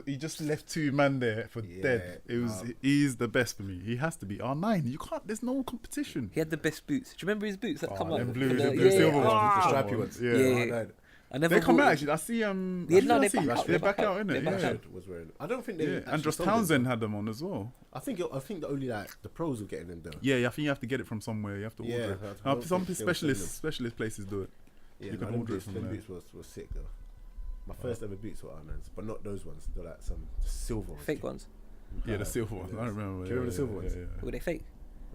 he just left two man there for dead. It was he's the best for me. He has to be R9. You can't. There's no competition. He had the best boots. Do you remember his boots that come out? Them blue, The- them yeah, silver yeah. ones, The the stripy ones. Yeah. Yeah. I never They come bought out it. actually. I see Yeah, I no, think they're I see- back out, They're back out, they're innit? back Yeah. out. Was wearing. I don't think they. Yeah. actually Andros sold them. Townsend had them on as well. I think the only like the pros were getting them though. Yeah, I think you have to get it from somewhere. You have to Yeah, order I it. don't Some think they were selling specialist places do it. Yeah, You can them order it boots, from them there. boots was sick though. My first ever boots were Arnans, but not those ones. They're like some silver ones. Fake ones. Yeah, the silver ones. I remember. Do you remember the silver ones? Were they fake?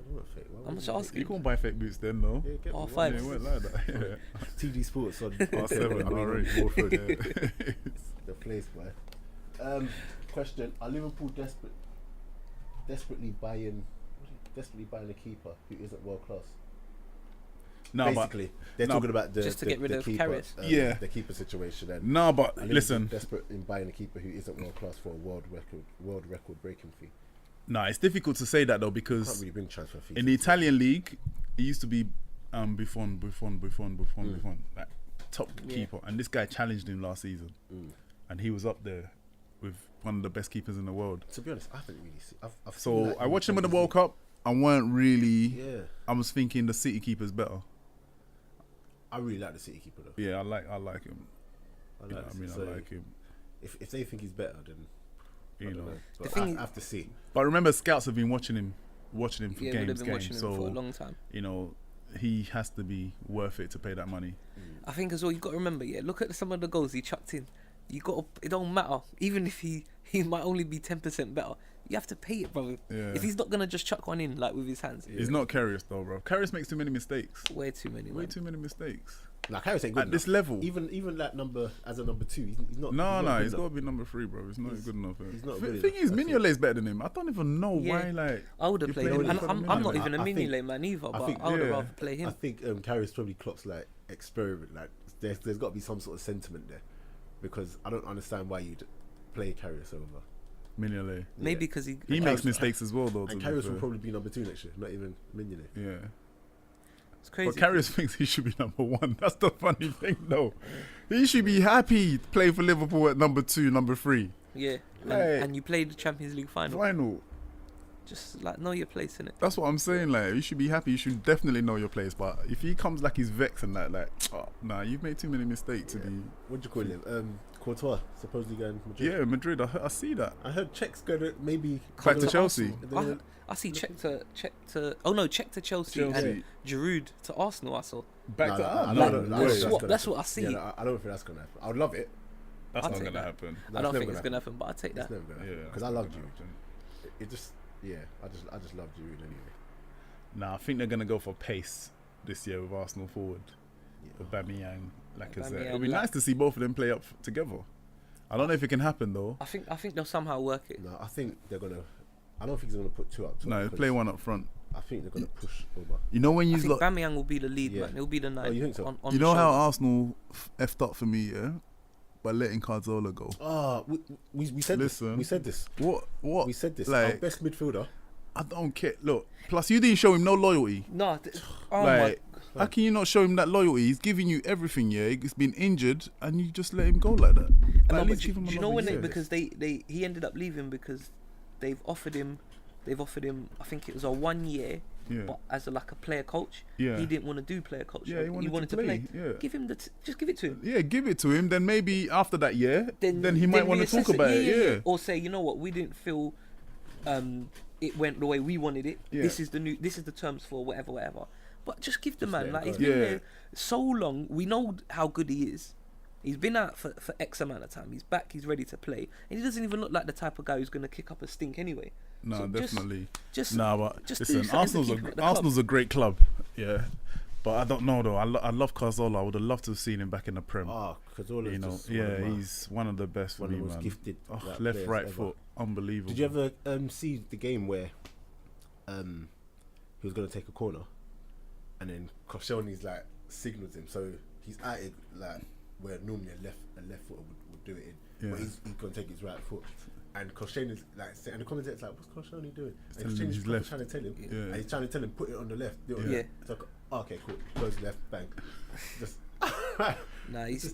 They weren't fake. Why I'm would just you- asking. You can't buy fake boots then, though. Yeah, get Oh, me five. Yeah, one. it weren't like that. Yeah. TD Sports on R7, I mean, R8. on Warford. Yeah. The place, boy. Question: Are Liverpool desperately buying a keeper who isn't world class? No, Basically, they're no, talking about just to get rid of keeper, Karius. Yeah. the keeper situation. And no, but Liverpool listen. desperate in buying a keeper who isn't world class for a world record breaking fee. No, it's difficult to say that though Can't because really bring transfer fees. in the Italian league, it used to be Buffon, like top Yeah. keeper, and this guy challenged him last season, and he was up there with one of the best keepers in the world. To be honest, I haven't really seen. I've So seen that I in watched him in the Champions World Cup. I weren't really. League. Yeah. I was thinking the City keeper's better. I really like the City keeper though. Yeah, I like him. I like I like him. If they think he's better, then You know. But I have to see. But remember, scouts have been watching him for Yeah, they've been watching him so for a long time. you know, he has to be worth it to pay that money. I think as well, you've got to remember, look at some of the goals he chucked in. It don't matter. Even if he might only be 10% better, you have to pay it, brother. Yeah. If he's not going to just chuck one in, like, with his hands. He's not Karius though, bro. Karius makes too many mistakes. Way too many, Way man. too many mistakes. Like Harris ain't good At this level. Even that number as a number 2, he's not. He's got to be number 3, bro. He's not good enough. He's not The good thing enough. is, Mignolet's better than him. I don't even know why. Like, I would have you played play him. him And for I'm the not Mignolet. even a I think- Mignolet man either, but think- I would have yeah. rather play I him. think Karius probably clocks like experiment. Like there's got to be some sort of sentiment there, because I don't understand why you'd play Karius over. Mignolet. Maybe because he Makes mistakes as well, though. And to be Karius fair. will probably be number 2 next year, not even Mignolet. Yeah. It's crazy. But Karius thinks he should be number 1. That's the funny thing, though. He should be happy to play for Liverpool at number 2, number 3. Yeah. Like- And you played the Champions League final. Final. Just like know your place in it. That's what I'm saying. Like, you should be happy. You should definitely know your place. But if he comes like he's vexed and that, like, nah, you've made too many mistakes to be. What do you call him? Courtois supposedly going to Madrid. Yeah, Madrid. I see that. I heard Czech's going to maybe Back to to Chelsea. I see check to Chelsea Chelsea. and Giroud to Arsenal. I saw. Back to I no, don't know. wait. That's what I see. Yeah, no, I don't think that's going to happen. I would love it. That's I'll not take gonna that. happen. I don't think it's gonna happen, but I'll take It's that. never going to happen. Yeah, Because I love that's you. not gonna happen. It just, I just love Giroud anyway. Nah, I think they're gonna go for pace this year with Arsenal forward. With Aubameyang, Lacazette. Aubameyang, It'd be nice to see both of them play up together. I don't know if it can happen though. I think they'll somehow work it. No, I think they're going to. I don't think he's going to put 2 up. No, because play one up front. I think they're going to push over. You know when I you think lot, Aubameyang will be the lead, Yeah. man. He'll be the 9. you think so? On you the know how shoulder. Arsenal effed up for me, yeah, by letting Cazorla go. We said Listen. this. We said this. What? We said this. Like, Our best midfielder. I don't care. Look, plus you didn't show him no loyalty. No, oh Like, how can you not show him that loyalty? He's giving you everything, yeah. He's been injured, and you just let him go like that. my. Like, No, at but least do give him you know another when year. because he ended up leaving because they've offered him. I think it was a 1 year, Yeah. but as a player coach. Yeah. He didn't want to do player coach. Yeah, he wanted to play, yeah. Give him just give it to him. Yeah, give it to him. Then maybe after that year, then he might want to reassess talk about it. Yeah. Or say, you know what, we didn't feel it went the way we wanted it. Yeah. This is the terms for whatever. But just give the let man, him like, he's go. been Yeah. there so long. We know how good he is. He's been out for X amount of time. He's back. He's ready to play, and he doesn't even look like the type of guy who's going to kick up a stink anyway. No, So definitely. Just But just do listen, something to keep him at the club. Arsenal's a great club. Yeah. But I don't know though. I love Cazorla. I would have loved to have seen him back in the Prem. Because all you know, he's one of the best for one of me, the most man. gifted, like, left, players right ever. foot, unbelievable. Did you ever see the game where he was going to take a corner, and then Koscielny's like signals him, so he's at it like where normally a left footer would do it in, Yeah. but he's going to take his right foot. And Koscielny's like, and the commentator's like, "What's Koscielny doing?" And telling him Koscielny's he's proper left. trying to tell him, Yeah. and he's trying to tell him, put it on the left. Do it on the Yeah. left. It's like, okay, cool. Goes left, bang. Just Nah, he's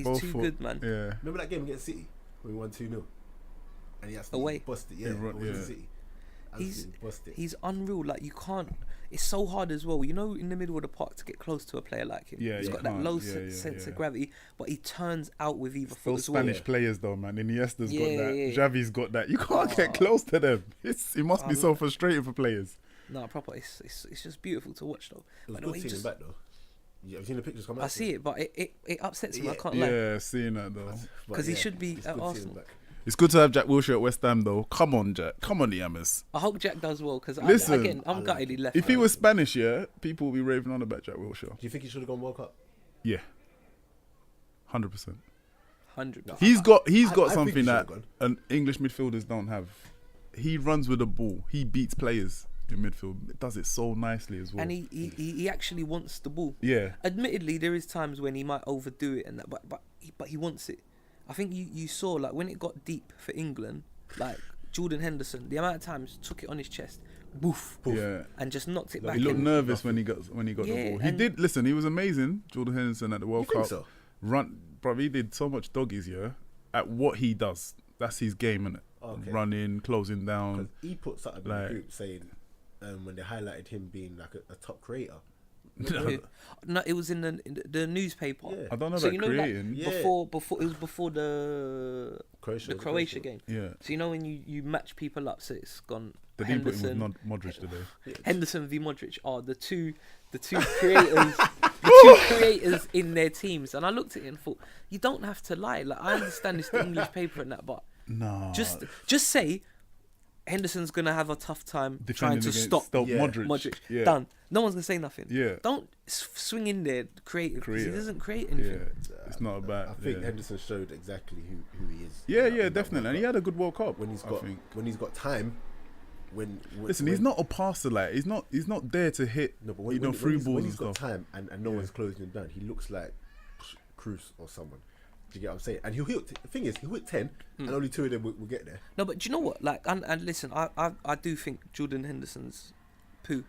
both too foot. good, man. Yeah. remember that game against City when we won 2-0, and he actually Away. busted. Yeah, He run- away to yeah. City. He's Absolutely busted. he's unreal. Like, you can't. It's so hard as well. You know, in the middle of the park to get close to a player like him. Yeah, he's you got that can't. low Yeah, sense yeah. of gravity, but he turns out with either foot Those as well. Spanish players though, man. Iniesta's got Yeah, that. yeah. Xavi's got that. You can't get close to them. It must be so frustrating for players. No, proper. It's just beautiful to watch though. It was But the way good he seeing him back though. Have you seen the pictures come out? I see it, but it upsets me. I can't lie. Yeah, seeing that though. But 'Cause he should be it's at good seeing him Arsenal. back. It's good to have Jack Wilshere at West Ham though. Come on, Jack. Come on, the Hammers. I hope Jack does well because Listen, I'm gutted he left. If he man. was Spanish, yeah, people will be raving on about Jack Wilshere. Do you think he should have gone World Cup? Yeah, 100%. 100. He's got I think something he that should've an English midfielders don't have. He runs with the ball. He beats players in midfield. It does it so nicely as well. And he actually wants the ball. Yeah. Admittedly, there is times when he might overdo it and that, but he wants it. I think you saw, like, when it got deep for England, like Jordan Henderson, the amount of times took it on his chest, boof, Yeah. and just knocked it back. He looked in. nervous when he got the Yeah, ball. He and- did listen. He was amazing, Jordan Henderson at the World You think Cup. so? Run, bro. He did so much doggies, yeah. At what he does, that's his game, innit? Okay. Running, closing 'Cause down. he put something in Like- the group saying when they highlighted him being like a top creator, No, it was in the newspaper. Yeah. I don't know So about you know, creating. Yeah. before it was before the Croatia game. Yeah. So you know when you match people up, so it's gone. They didn't put him Henderson, with Modric today. Henderson v Modric are the two creators, the two creators in their teams. And I looked at it and thought, you don't have to lie. Like I understand it's the English paper and that, but No. just say Henderson's gonna have a tough time trying to stop Yeah. Modric. Yeah. Done. No one's gonna say nothing. Yeah. Don't swing in there creative because he Creative. doesn't create Yeah. anything. It's not about. I think yeah. Henderson showed exactly who he is. Yeah, in that definitely. And he World had a good World Cup. Cup. I think. when he's got time. Listen, he's not a passer. Like he's not there to hit. No, but through balls when and he's got stuff. time and no one's closing him down, he looks like Cruz or someone. Do you get what I'm saying? And he'll hit. The thing is, he'll hit 10, and only 2 of them will get there. No, but do you know what? Like, and listen, I do think Jordan Henderson's poo,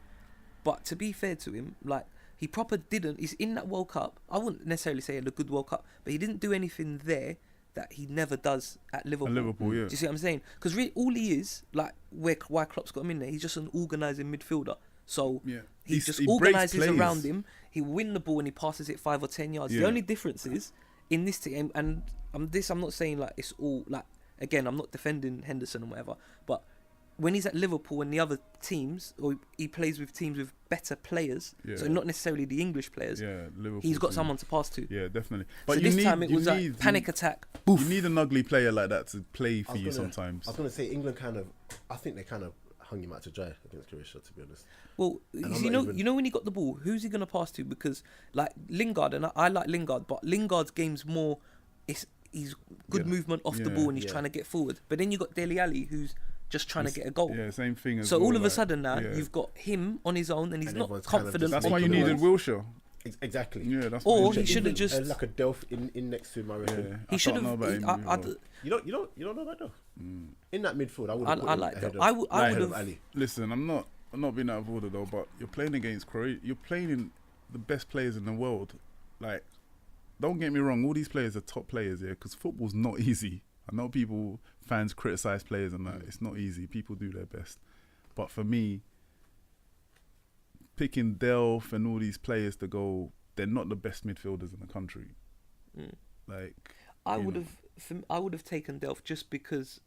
but to be fair to him, like he proper didn't. He's in that World Cup. I wouldn't necessarily say he had a good World Cup, but he didn't do anything there that he never does at Liverpool. Yeah. Do you see what I'm saying? Because really, all he is, like, why Klopp's got him in there, he's just an organising midfielder. So Yeah. he just breaks organises plays. around him. He win the ball and he passes it 5 or 10 yards. Yeah. The only difference is in this team, and I'm not saying like it's all like, again, I'm not defending Henderson or whatever, but when he's at Liverpool and the other teams, or he plays with teams with better players, so not necessarily the English players, Liverpool he's got team. someone to pass to. Yeah, definitely. So this time it was like panic attack. Boof. You need an ugly player like that to play for you I sometimes. was going to say England I think they kind of hung him out to dry against Croatia, to be honest. Well, I'm you not know when he got the ball, who's he going to pass to? Because like Lingard, and I like Lingard, but Lingard's game's more, he's good movement off the ball and he's trying to get forward. But then you got Dele Alli who's just trying to get a goal. Yeah, same thing. So all of a sudden now you've got him on his own and he's not confident. That's why you needed Wilshere. Exactly. Yeah, that's or why he should have just like a Delph in next to him. I reckon. Yeah, he should have. You don't know about Delph. In that midfield, I would. I like that. I would have. Ali. Listen, I'm not being out of order though, but you're playing against Croatia. You're playing in the best players in the world. Like, don't get me wrong, all these players are top players here because football's not easy. I know fans criticize players and that it's not easy. People do their best, but for me, picking Delph and all these players to go, they're not the best midfielders in the country. Like, I would have taken Delph just because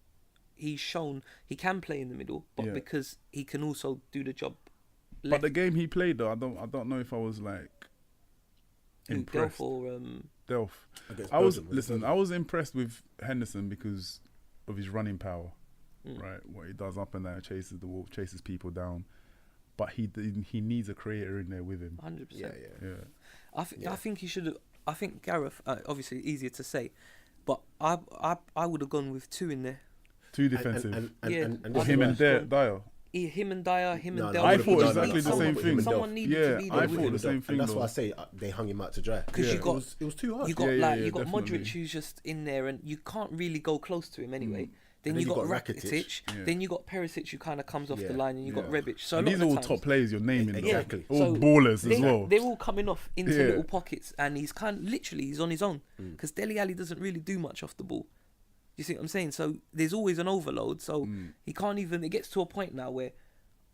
he's shown he can play in the middle, but because he can also do the job. But the game he played though, I don't know if I was like impressed. Delph or Delph. I was impressed with Henderson because of his running power, right? What he does up and down, chases the ball, chases people down. But he needs a creator in there with him. 100%. Yeah. I think he should have. I think Gareth. Obviously, easier to say, but I would have gone with 2 in there. 2 defensive. And or him and Dyer. Him and Dyer, him and Delph. I thought exactly the same thing. Someone needed to be there. I with thought him. the same thing. And that's why I say they hung him out to dry. Because it was too hard. You got definitely. Modric who's just in there, and you can't really go close to him anyway. Then you got Rakitic. Then you got Perisic who kind of comes off the line, and you got Rebic. So and these are all top players you're naming. Exactly. All ballers as well. They're all coming off into little pockets, and he's he's on his own because Dele Alli doesn't really do much off the ball. You see what I'm saying? So there's always an overload. So he can't even. It gets to a point now where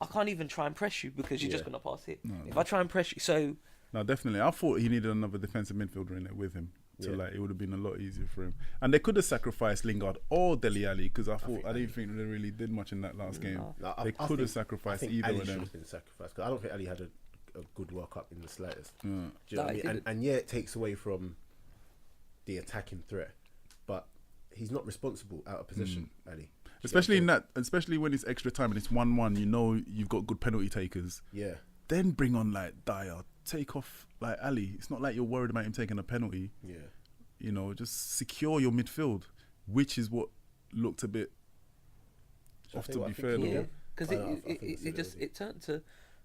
I can't even try and press you because you're just gonna pass it. If I try and press you, so no, definitely. I thought he needed another defensive midfielder in there with him. So it would have been a lot easier for him, and they could have sacrificed Lingard or Dele Alli because I didn't think they really did much in that last game. They could have sacrificed either of them. Been sacrificed because I don't think Ali had a good World Cup in the slightest. Do you know No, what I mean? And it takes away from the attacking threat, but he's not responsible out of position, Ali. Especially especially when it's extra time and it's 1-1. You know you've got good penalty takers. Yeah. Then bring on like Dyer. Take off like Ali. It's not like you're worried about him taking a penalty. Yeah. You know, just secure your midfield, which is what looked a bit off, to be fair. Yeah, because it turned to,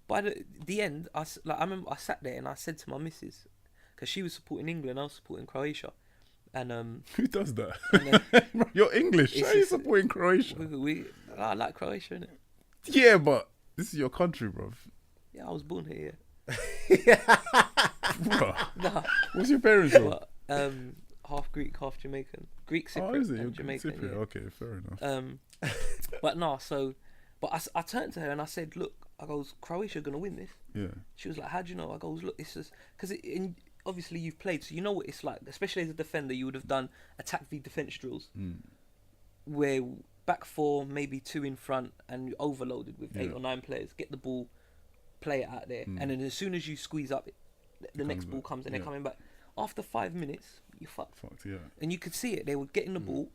by the end, I remember I sat there and I said to my missus, because she was supporting England, I was supporting Croatia, and who does that? You're English. How are you supporting Croatia? I like Croatia, innit? Yeah, but this is your country, bruv. Yeah, I was born here. Nah. What's your parents from? Half Greek, half Jamaican. Greek Cypriot. Oh, is it? You're Jamaican. Cypriot. Yeah. Okay, fair enough. But I turned to her and I said, look, I goes, Croatia gonna win this. Yeah. She was like, how do you know? I goes, look, it's just because obviously you've played, so you know what it's like. Especially as a defender, you would have done attack v defense drills, where back four, maybe two in front, and you overloaded with 8 or 9 players. Get the ball, play it out there, and then as soon as you squeeze up, the next ball comes and they're coming back. After 5 minutes, you fucked. Yeah. And you could see it. They were getting the ball,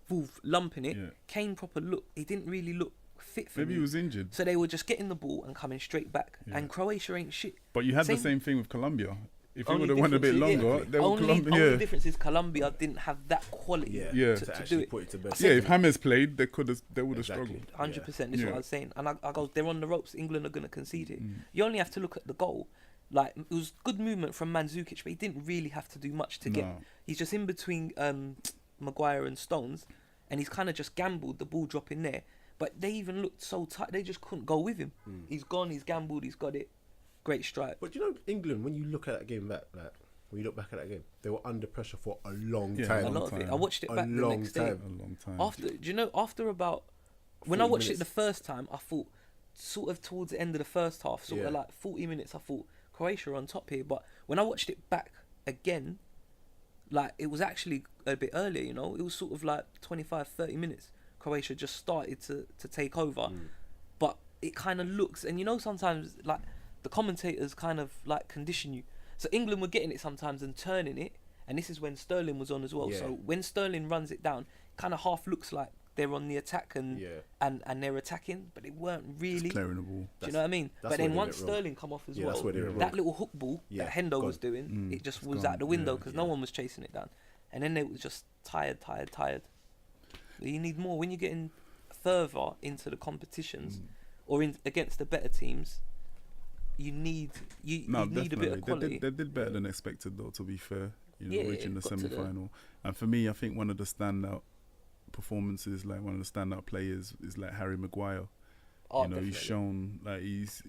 lumping it. Yeah. Kane proper look. He didn't really look fit for Maybe me. he was injured. So they were just getting the ball and coming straight back. Yeah. And Croatia ain't shit. But you had the same thing with Colombia. If you Only would have went a bit difference is- longer, they were Colombia. Only difference is Colombia didn't have that quality Yeah. to to do actually it. put it to bed. Yeah, if James played, they would have Exactly. struggled. 100%. This is Yeah. what I was saying. And I go, they're on the ropes. England are going to concede it. You only have to look at the goal. Like, it was good movement from Mandzukic, but he didn't really have to do much to get. No. He's just in between Maguire and Stones, and he's kind of just gambled the ball dropping there. But they even looked so tight, they just couldn't go with him. He's gone, he's gambled, he's got it. Great strike. But you know, England, when you look at that game back, like when you look back at that game, they were under pressure for a long Yeah, time. A lot of it. time. I watched it A back the long next day. time. A long time. After, do you know, after about, when I 40 watched it minutes. the first time, I thought, sort of towards the end of the first half, sort of Yeah. like 40 minutes, I thought, Croatia are on top here. But when I watched it back again, like, it was actually a bit earlier, you know? It was sort of like 25, 30 minutes. Croatia just started to take over. But it kind of looks, and you know, sometimes, like, the commentators kind of, like, condition you. So England were getting it sometimes and turning it, and this is when Sterling was on as well. Yeah. So when Sterling runs it down, kind of half looks like they're on the attack and they're attacking, but they weren't really. Just clearing the ball. Do you know what I mean? that's But then where they once went wrong. Sterling come off as Yeah, well, that's where they went that wrong. little hook ball Yeah, that Hendo was gone. doing, it just it's was gone. out the window Yeah, because no one was chasing it down. And then they were just tired. You need more. When you're getting further into the competitions or against the better teams, you need you need a bit of quality. They did better than expected, though, to be fair. You know, Yeah, reaching the got to the- semi-final. And for me, I think one of the standout performances, like one of the standout players, is like Harry Maguire. Oh, you know, he's definitely. shown like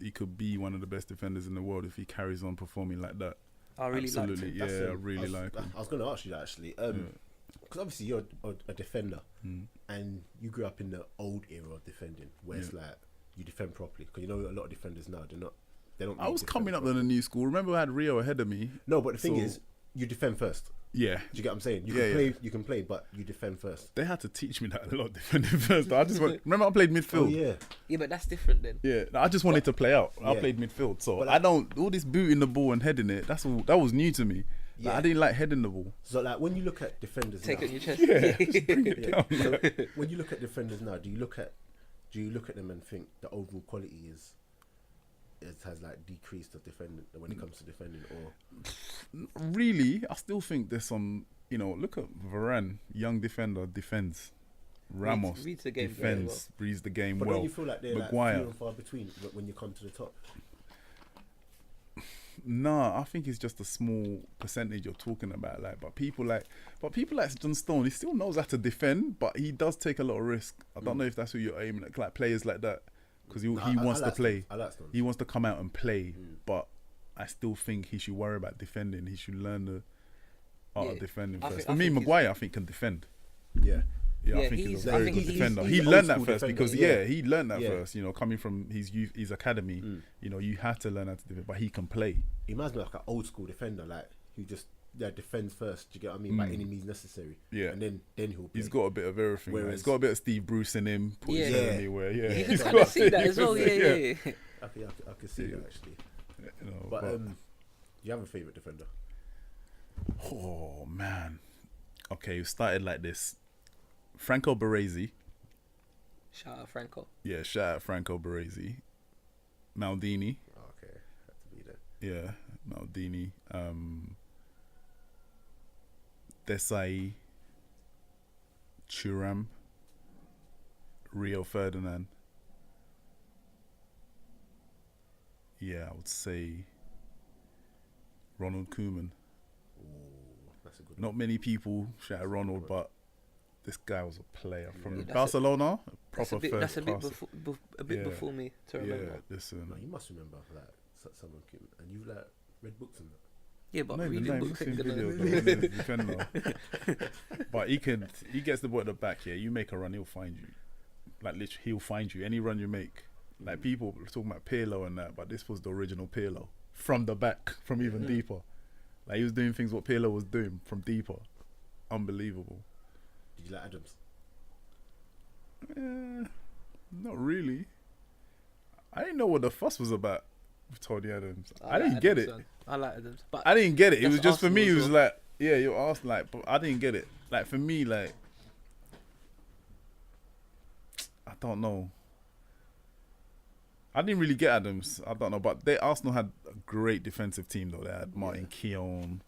he could be one of the best defenders in the world if he carries on performing like that. I really liked Absolutely, it. yeah, That's I really like him. I was going to ask you that actually, because obviously you're a defender, and you grew up in the old era of defending, where it's like you defend properly. Because you know a lot of defenders now they don't. I really was defend coming up properly. in the new school. Remember, I had Rio ahead of me. No, but the thing So- is, you defend first. Yeah, Do you get what I'm saying? You Yeah, can yeah. play, you can play, but you defend first. they had to teach me that a lot, defending first. I just remember I played midfield. Oh yeah, Yeah, but that's different then. Yeah, I just wanted to play out. I Yeah. played midfield, so But I don't all this booting the ball and heading it. That was new to me. Like, Yeah. I didn't like heading the ball. so like when you look at defenders Take now, it on your chest. yeah, so when you look at defenders now, do you look at them and think the overall quality has like decreased of defending when it comes to defending, or Really, I still think there's some. You know, look at Varane, young defender, defends. Ramos reads the game very defends, reads the game but well. don't you feel like they're Maguire. like few and far between when you come to the top? Nah, I think it's just a small percentage you're talking about. Like, but people like John Stone, he still knows how to defend, but he does take a lot of risk. I don't know if that's who you're aiming at, like players like that, because he I wants like to play. Stones. I like Stones. He wants to come out and play, but I still think he should worry about defending. He should learn the art of Yeah, defending I first. think- For I me, think Maguire, I think can defend. Yeah, Yeah, I Yeah, think he's- he's a I very think good he's- defender. he's He an learned old that school first defender, because yeah. he learned that Yeah. first. You know, coming from his academy, you know, you had to learn how to defend, but he can play. he reminds me of like an old school defender, like who just defends first. Do you get what I mean? By any means necessary. Yeah. and then he'll play. He's got a bit of everything. Like, Whereas- he's got a bit of Steve Bruce in him. Put his Yeah. head anywhere. Yeah, You can He's kind of got- see that you as can well. see- Yeah. I can see that actually. You know, But do you have a favorite defender? oh man, okay, we started like this. Franco Baresi. Shout out Franco. Yeah, shout out Franco Baresi. Maldini. Oh, okay, had to be there. Yeah, Maldini. Desai. Thuram. Rio Ferdinand. Yeah, I would say Ronald Koeman. That's a good. Not many people shout out Ronald, but this guy was a player from that's Barcelona. That's Proper a bit. first That's a bit class. before Yeah. before me to remember. Yeah, listen. No, you must remember like someone came and you've like read books and that. Yeah, but No, even reading name, books seen ain't gonna. videos, though, yeah, defender. But he gets the ball at the back. Yeah, you make a run, he'll find you. Like literally, he'll find you. Any run you make, Like people were talking about Pirlo and that, but this was the original Pirlo from the back, from even deeper. Like he was doing things what Pirlo was doing from deeper. Unbelievable. Did you like Adams? Not really. I didn't know what the fuss was about with Tony Adams. I like didn't get Adams, it. son. I like Adams, but I didn't get it. It that's was just for me. Arsenal It as was well. like, yeah, you're Arsenal. Like, but I didn't get it. Like for me, like I don't know. I didn't really get Adams. I don't know, but Arsenal had a great defensive team though. They had Martin Keown,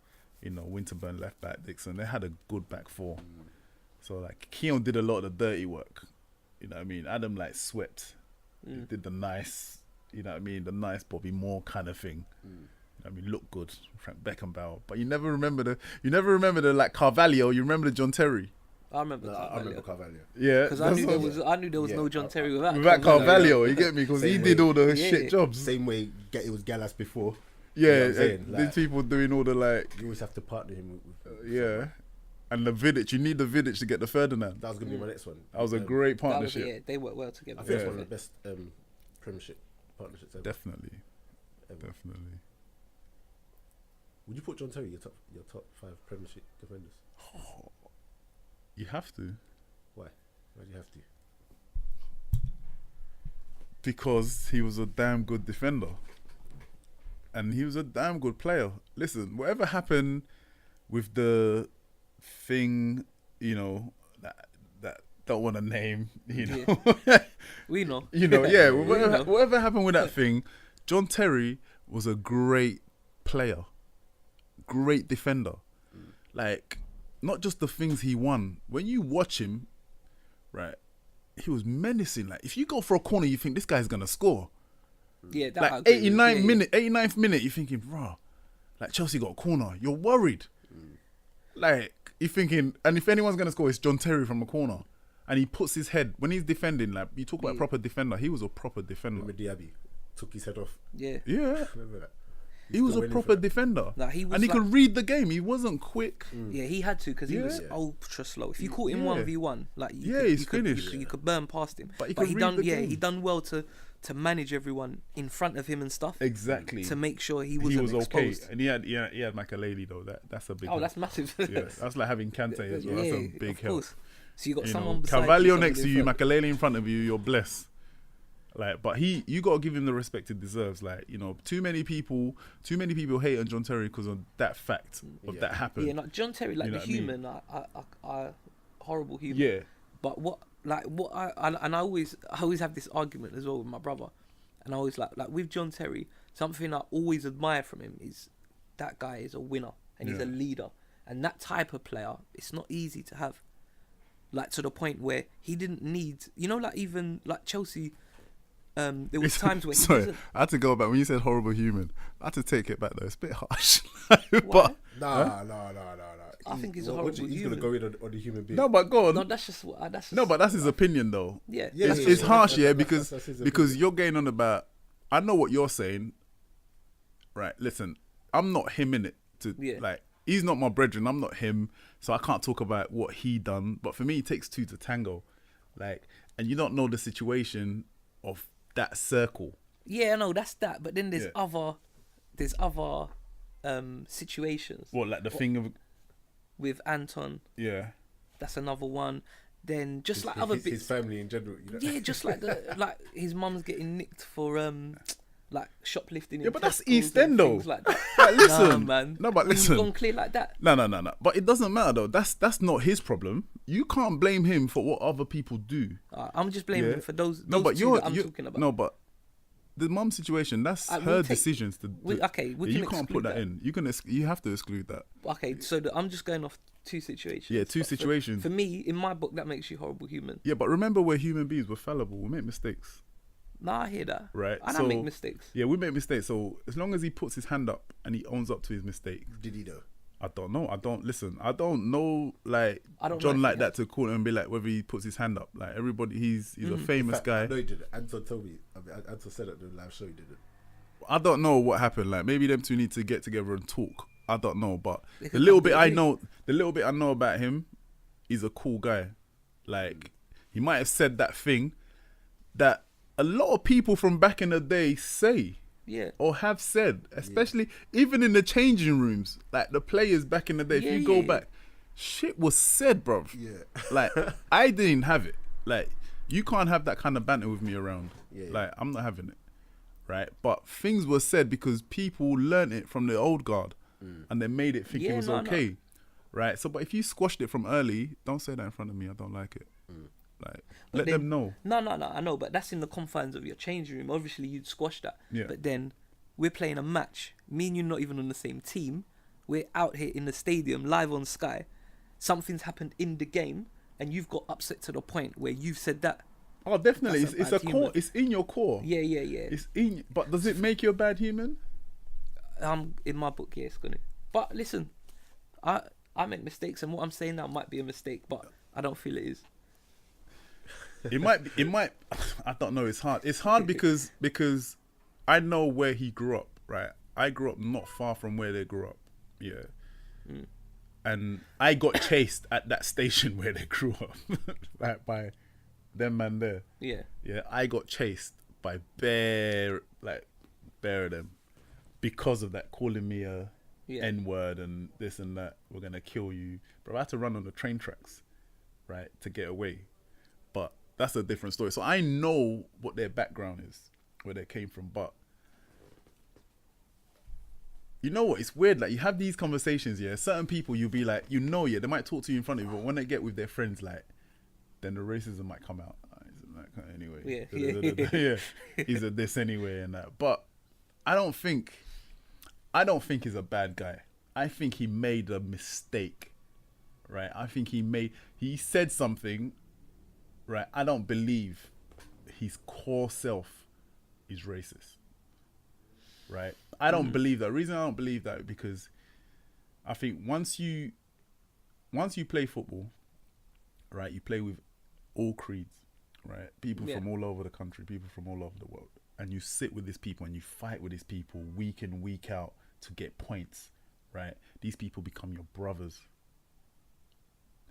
Winterburn left back, Dixon. They had a good back four. So like Keown did a lot of the dirty work. You know what I mean? Adam like swept. He did the nice, you know what I mean, the nice Bobby Moore kind of thing. You know what I mean, look good, Frank Beckenbauer. But you never remember the like Carvalho. You remember the John Terry. I remember I remember Carvalho. Yeah, because I knew there was no John Terry without Carvalho. You get me? Because he Same did way. all the shit jobs. Same way it was Gallas before. Yeah, You know what I'm saying? these Like, people doing all the like, you always have to partner him with yeah. And the Vidic, you need the Vidic to get the Ferdinand. that was gonna be my next one. That was a great That was, partnership. yeah, they work well together. I think it's Yeah. one of the best Premiership partnerships ever. Definitely. Ever. Definitely. Would you put John Terry your top 5 Premiership defenders? You have to. Why? Why do you have to? Because he was a damn good defender. And he was a damn good player. Listen, whatever happened with the thing, that don't want to name, We know. yeah, We know. whatever happened with that thing, John Terry was a great player, great defender. Like, not just the things he won. When you watch him, right, he was menacing. Like, if you go for a corner, you think this guy's gonna score. Yeah, that I Like agree with. 89th minute, you're thinking, bro, like Chelsea got a corner. You're worried. Like, you're thinking, and if anyone's gonna score, it's John Terry from a corner. And he puts his head, when he's defending, like, you talk about proper defender, he was a proper defender. Remember Diaby took his head off. Yeah. Yeah. Remember that? He was a waiting proper for that. defender. Nah, he was and he like- could read the game. He wasn't quick. Yeah, he had to because he was Yeah. ultra slow. If you caught him Yeah. 1v1, like you Yeah, could, he's you could, finished. You could burn past him. But he could read done the game. he done well to manage everyone in front of him and stuff. Exactly. To make sure he He wasn't was okay. exposed. And he had Makaleli though. That's a big Oh, help. that's massive. Yeah, that's like having Kante as well. That's a big of help. course. So you got You someone know, beside Carvalho you, next to somebody you, in front. Makaleli in front of you, you're blessed. Like, but you gotta give him the respect he deserves. Like, too many people hate on John Terry because of that fact of that happened. Yeah, like John Terry, like You know the what I mean? human, I horrible human. Yeah. But I always have this argument as well with my brother, and I always like with John Terry, something I always admire from him is that guy is a winner and he's a leader, and that type of player, it's not easy to have. Like, to the point where he didn't need, like even like Chelsea. There was times where he Sorry, wasn't. I had to go back when you said horrible human. I had to take it back though. It's a bit harsh. Why? but Nah. I think he's a What horrible he's human. gonna go in on the human being. no, but go on. No, that's just what. That's just, No, but that's his opinion though. yeah. Yeah, that's It's just- harsh, yeah, that's his because opinion. you're going on about. I know what you're saying. Right, listen, I'm not him in it. Like, he's not my brethren. I'm not him, so I can't talk about what he done. But for me, it takes two to tango. Like, and you don't know the situation of that circle. Yeah, no, that's that. But then there's Yeah. other situations. What, like the thing of With Anton, yeah. that's another one. Then just like other his bits. family in general. Yeah, just like like his mum's getting nicked for like shoplifting. Yeah, in but that's Tesco's East and End though. things like that. Like, listen, Nah, man. no, but He's listen, gone clear like that. no. But it doesn't matter though. That's not his problem. You can't blame him for what other people do. I'm just blaming Yeah. him for those. No, but two that I'm talking about. No, but the mum situation. That's we'll her take- decisions. we Yeah, can you can't exclude put that in. You have to exclude that. Okay, so I'm just going off two situations. Yeah, two But situations. For me, in my book, that makes you a horrible human. Yeah, but remember, we're human beings. We're fallible. We make mistakes. Nah, I hear that. Right, I so- don't make mistakes. Yeah, we make mistakes. So as long as he puts his hand up and he owns up to his mistake, Did he though? I don't know. I don't know like I don't know John if like he that to call him and be like whether he puts his hand up. Like everybody, he's a famous In fact, guy. No, he didn't. Anton told me. Anton said at the live show he didn't. I don't know what happened. Like maybe them two need to get together and talk. I don't know, but They the could little come bit to I agree. know, about him, he's a cool guy. Like he might have said that thing that a lot of people from back in the day say Yeah. or have said, especially even in the changing rooms, like the players back in the day, if you go back, shit was said, bruv. Yeah. Like, I didn't have it. Like, you can't have that kind of banter with me around. Yeah. Like, I'm not having it. Right? But things were said because people learnt it from the old guard and they made it think it was okay. Right? So, but if you squashed it from early, don't say that in front of me. I don't like it. Like, let them know. No, I know, but that's in the confines of your changing room. Obviously, you'd squash that. Yeah. But then we're playing a match. Me and you not even on the same team. We're out here in the stadium, live on Sky. Something's happened in the game, and you've got upset to the point where you've said that. Oh, definitely. That's It's a a bad core. human. It's in your core. Yeah. It's in. But does it make you a bad human? In my book, yeah, it's gonna. But listen, I make mistakes, and what I'm saying now might be a mistake, but I don't feel it is. It might. I don't know. It's hard. It's hard because I know where he grew up. Right. I grew up not far from where they grew up. Yeah. And I got chased at that station where they grew up, like by them man there. Yeah. Yeah. I got chased by bare of them because of that, calling me a N-word and this and that. We're gonna kill you, bro. I had to run on the train tracks, right, to get away. But that's a different story. So I know what their background is, where they came from. But you know what? It's weird. Like, you have these conversations, yeah. Certain people, you'll be like, they might talk to you in front of you, but when they get with their friends, like, then the racism might come out. Anyway, yeah, he's a this anyway and that. But I don't think he's a bad guy. I think he made a mistake, right? I think he said something. Right, I don't believe his core self is racist. Right, I don't believe that. The reason I don't believe that is because I think once you play football, right, you play with all creeds, right? People from all over the country, people from all over the world, and you sit with these people and you fight with these people week in, week out to get points, right? These people become your brothers.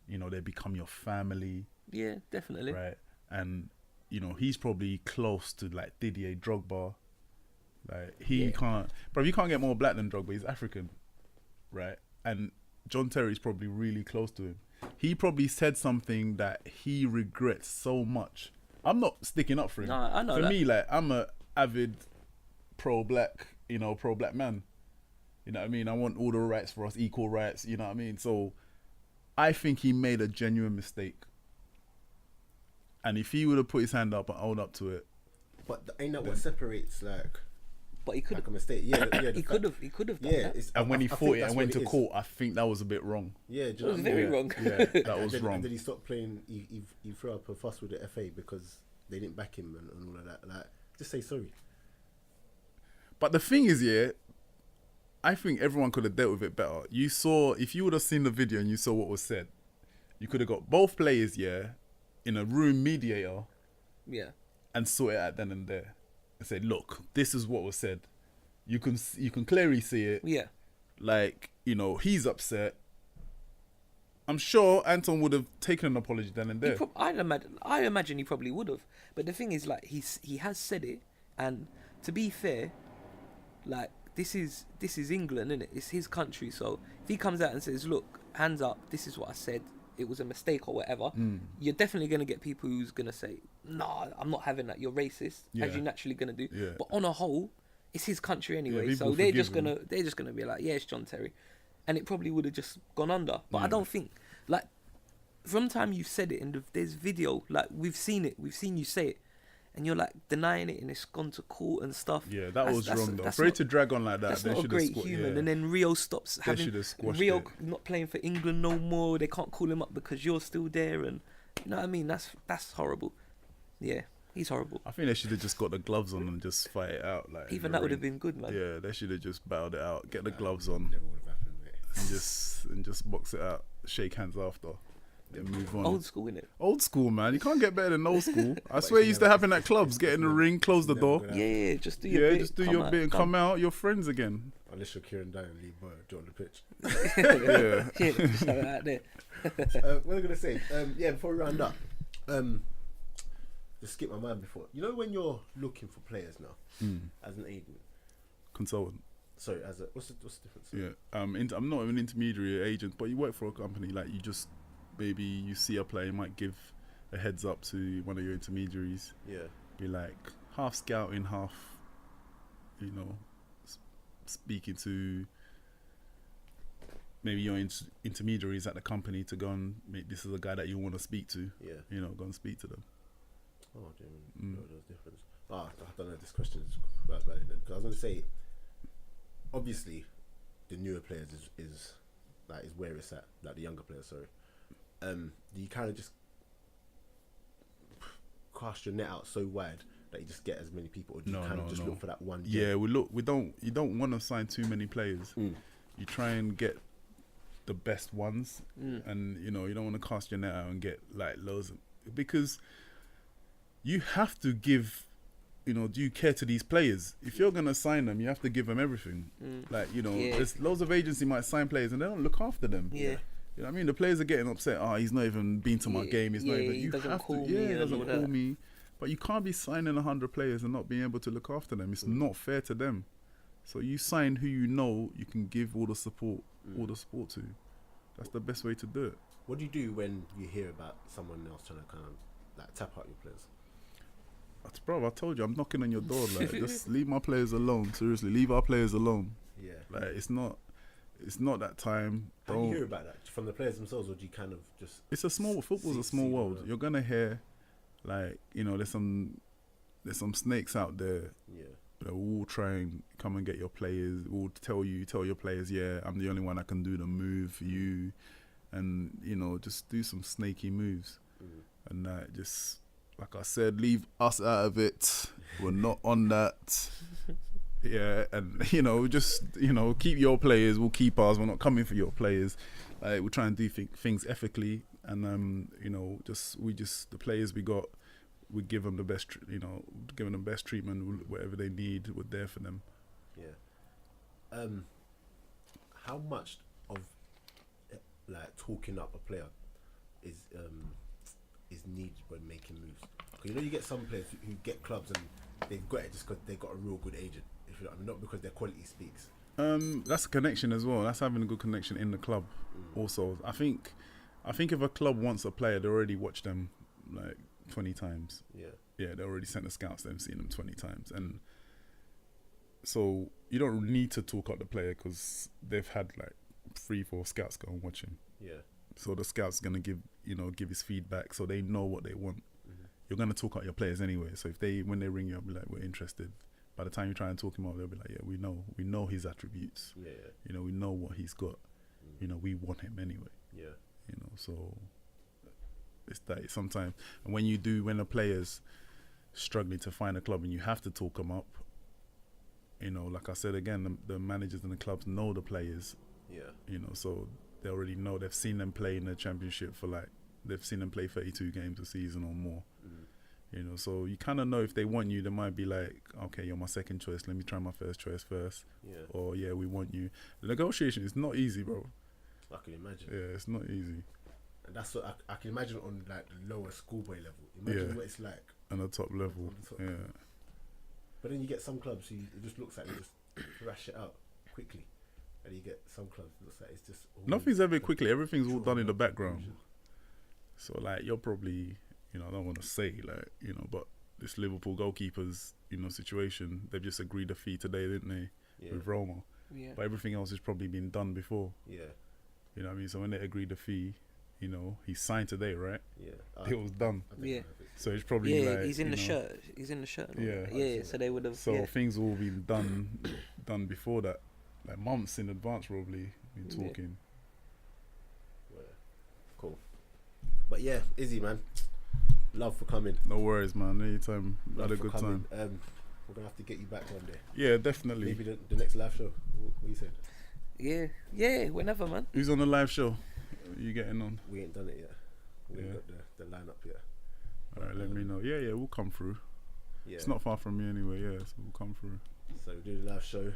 You know, they become your family. Yeah, definitely. Right. And, he's probably close to like Didier Drogba. Like, you can't get more black than Drogba. He's African. Right. And John Terry's probably really close to him. He probably said something that he regrets so much. I'm not sticking up for him. No, I know for that. me, like, I'm a avid pro-black man. You know what I mean? I want all the rights for us, equal rights. You know what I mean? So I think he made a genuine mistake. And if he would have put his hand up and owned up to it, but ain't that what separates But he could like have. a mistake? Yeah, He could have done that. and when he fought it and went to it is. court, I think that was a bit wrong. Yeah, do you It know was what I very mean? wrong. Yeah, that was And wrong. then he stopped playing. He threw up a fuss with the FA because they didn't back him and all of that. Like, just say sorry. But the thing is, yeah, I think everyone could have dealt with it better. If you would have seen the video and you saw what was said, you could have got both players, in a room mediator, and sort it out then and there, and said, "Look, this is what was said. You can clearly see it. Yeah. Like, he's upset. I'm sure Anton would have taken an apology then and there. I imagine he probably would have. But the thing is, like, he has said it, and to be fair, like, this is England, isn't it? It's his country. So if he comes out and says, "Look, hands up, this is what I said. It was a mistake," or whatever, you're definitely gonna get people who's gonna say, "Nah, I'm not having that. You're racist," as you're naturally gonna do. Yeah. But on a whole, it's his country anyway. people So they're just forgive gonna be like, "Yeah, it's John Terry," and it probably would have just gone under. But I don't think, like, from the time you've said it and there's video, like, we've seen you say it, and you're like denying it, and it's gone to court and stuff. Yeah, that was wrong though. That's For it not- to drag on like that, That's they not a should great have human. And then Rio stops having should have squashed Rio it. not playing for England no more. They can't call him up because you're still there, and you know what I mean. That's horrible. Yeah, he's horrible. I think they should have just got the gloves on and just fight it out. Like, Even that would have been good, man. Yeah, they should have just battled it out, get the gloves on, Never would have happened, mate. and just box it out, shake hands after, then move on. Old school, innit? Old school, man. You can't get better than old school. I swear it used to happen at clubs. Get in the ring, close the door. Yeah, just do your bit. Just do your bit and come out. You're friends again. Unless you're Kieran Dyer and leave Joe on the pitch. Yeah. Yeah, just have it out there. What was I going to say? Before we round up, just skipped my mind before. You know when you're looking for players now as an agent, consultant. sorry, as a what's the difference? Yeah, I'm not an intermediary agent, but you work for a company. Like you just maybe you see a player, you might give a heads up to one of your intermediaries. Yeah. Be like half scouting, half, you know, speaking to maybe your intermediaries at the company to go and this is a guy that you want to speak to. Yeah. You know, go and speak to them. Oh, damn, those difference. I don't know. This question is quite valid then, because I was going to say, obviously, the newer players is where it's at, like the younger players. Sorry, do you kind of just cast your net out so wide that you just get as many people, or do you just look for that one? Yeah, you don't want to sign too many players. You try and get the best ones, and you know you don't want to cast your net out and get like loads because you have to give. You know, do you care to these players? If you're gonna sign them, you have to give them everything. Like, you know, there's loads of agency might sign players and they don't look after them. Yeah. You know what I mean? The players are getting upset. He's not even been to my game. He's not even. He You doesn't have call to. me He doesn't and all call that. me. But you can't be signing 100 players and not being able to look after them. It's not fair to them. So you sign who you know you can give all the support to. That's the best way to do it. What do you do when you hear about someone else trying to kind of like tap out your players? Bro, I told you, I'm knocking on your door. Like, just leave my players alone. Seriously, leave our players alone. Yeah. Like, it's not that time. How do you hear about that from the players themselves, or do you kind of just? It's a small. Football's a small world. You're gonna hear, like, you know, there's some snakes out there. Yeah. That will try and come and get your players. Will tell your players, yeah, I'm the only one that can do the move for you, and you know, just do some snaky moves, and just. Like I said, leave us out of it. We're not on that. Yeah, and you know, just keep your players. We'll keep ours. We're not coming for your players. We're trying to do things ethically, and you know, the players we got, we give them the best. Giving them best treatment, whatever they need. We're there for them. Yeah. How much of like talking up a player is needed when making moves? Because you know you get some players who get clubs and they've got it just because they've got a real good agent. If you know what I mean, not because their quality speaks. That's a connection as well. That's having a good connection in the club. Also, I think if a club wants a player, they already watched them like 20 times. Yeah, they already sent the scouts. They've seen them 20 times, and so you don't need to talk up the player because they've had like 3-4 scouts go and watch him. Yeah. So the scout's gonna give his feedback, so they know what they want. You're gonna talk out your players anyway. So when they ring you up, be like, we're interested. By the time you try and talk him up, they'll be like, yeah, we know his attributes. Yeah. You know, we know what he's got. You know, we want him anyway. Yeah. You know, so it's that sometimes. And when a player's struggling to find a club and you have to talk them up, you know, like I said again, the managers and the clubs know the players. Yeah. You know, so they already know. They've seen them play in the championship they've seen them play 32 games a season or more. You know, so you kind of know if they want you, they might be like, okay, you're my second choice. Let me try my first choice first. Yeah. Or yeah, we want you. The negotiation is not easy, bro. I can imagine. Yeah, it's not easy. And that's what I can imagine on like the lower schoolboy level. Imagine what it's like on the top level. Yeah. But then you get some clubs who it just looks like they just thrash it out quickly, and you get some clubs that looks like it's just nothing's ever quickly. Everything's all done in the background. So like you're probably, you know, I don't want to say like, you know, but this Liverpool goalkeeper's, you know, situation, they've just agreed a fee today, didn't they? Yeah. With Roma. Yeah. But everything else has probably been done before. Yeah. You know what I mean? So when they agreed the fee, you know, he signed today, right? Yeah. It was done. Yeah. So it's probably like, he's in the shirt. He's in the shirt. Yeah. Yeah. So they would have. So things all been done before that, like months in advance, probably. Been talking. Yeah. Cool. But yeah, Izzy, man, love for coming. No worries, man. Anytime. Had a good time. We're gonna have to get you back one day. Yeah, definitely. Maybe the next live show. What you said? Yeah, whenever, man. Who's on the live show? Are you getting on? We ain't done it yet. We ain't got the lineup yet. Alright, let me know. Yeah, we'll come through. Yeah. It's not far from me anyway, so we'll come through. So we'll do the live show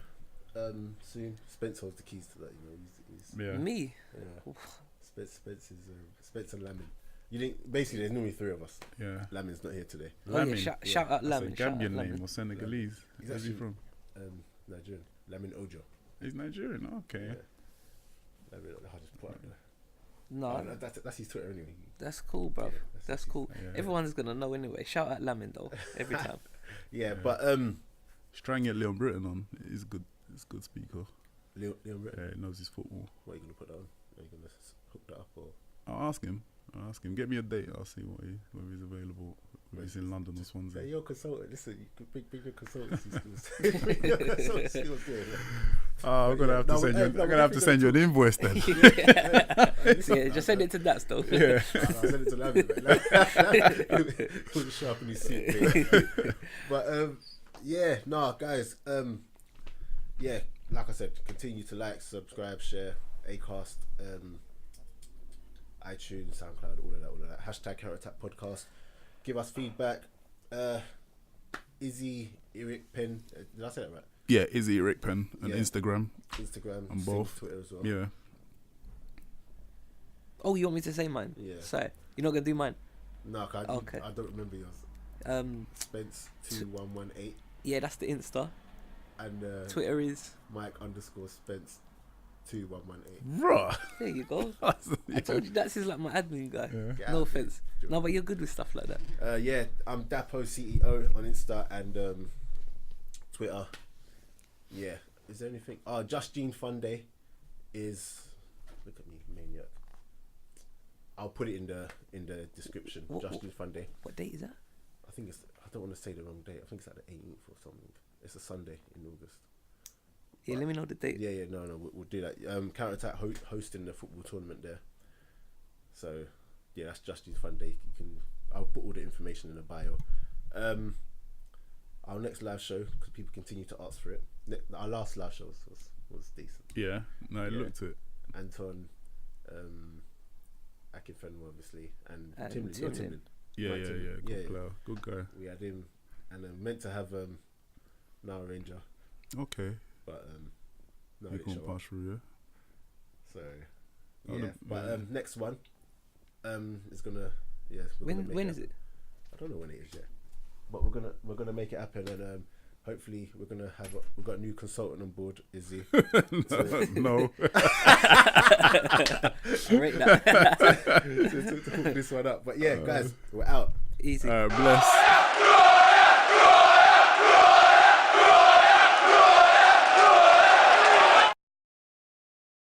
soon. Spence holds the keys to that, you know. He's Me? Yeah. Spence is Spence and Lamin. You think basically there's normally 3 of us. Yeah. Lamin's not here today. Lamin. Shout out Lamin. That's a Shout out Gambian Lamin. name or Senegalese. He's Where's he actually- from? Nigerian. Lamin Ojo. He's Nigerian. Okay. Yeah. Lamin, I just put out there. No, No, that's his Twitter anyway. that's cool, bro. Yeah, That's cool. Yeah. Everyone's gonna know anyway. Shout out Lamin though, every time. Yeah, but He's trying to get Leon Britton on. He's good. He's a good speaker. Leon Britton, Yeah, he knows his football. what are you gonna put that on? Are you gonna hook that up or? I'll ask him. Get me a date. I'll see whether he's available. Whether he's in London or Swansea. Hey, you're a consultant. Listen, you could bring your consultancy skills. Bring your consultancy skills there. I'm gonna have to send you. I'm gonna have to send you an invoice then. Yeah, just send it to Daps though. Yeah. I'll send it to Lamin. He'll sharpen his seat. Mate. But yeah, guys. Yeah, like I said, continue to like, subscribe, share, Acast, iTunes, Soundcloud, all of that. Hashtag Counter Attack Podcast. Give us feedback. Izzy Iriekpen. Did I say that right? Yeah, Izzy Iriekpen on Yeah. Instagram. Instagram, On same both. Twitter as well. Yeah. Oh, you want me to say mine? Yeah. Sorry, you're not gonna do mine. No, Okay. I don't remember yours. Spence 2118 Yeah, that's the Insta. and Twitter is. Mike_Spence 2118. Bruh. There you go. I told you that's like my admin guy. Yeah. Get No out of here. offense. No, but you're good with stuff like that. Yeah, I'm Dapo CEO on Insta and Twitter. Yeah. Is there anything? Just Gene Fun Day is. Look at me, maniac. I'll put it in the description. Just Gene Fun Day. What date is that? I think it's. I don't want to say the wrong date. I think it's like the 18th or something. It's a Sunday in August. Yeah, let me know the date. Yeah. No, we'll do that. Counter Attack hosting the football tournament there. So, yeah, that's Just Gene Fun Day. I'll put all the information in the bio. Our next live show, because people continue to ask for it. Our last live show was decent. Yeah. No, I Yeah. looked it. Anton, Akinfenwa obviously, and And Timlin. Not Timlin. Timlin. Yeah. Right, Timlin. Good Yeah. player. Good guy. We had him, and meant to have now Ranger, Okay. but no, You he didn't can't show up. pass through, yeah. So Oh, yeah, but next one is gonna When is it? I don't know when it is yet, but we're gonna make it happen, and hopefully we've got a new consultant on board, Izzy. No. I rate that. to hook this one up. But yeah, guys, we're out. Easy. Bless.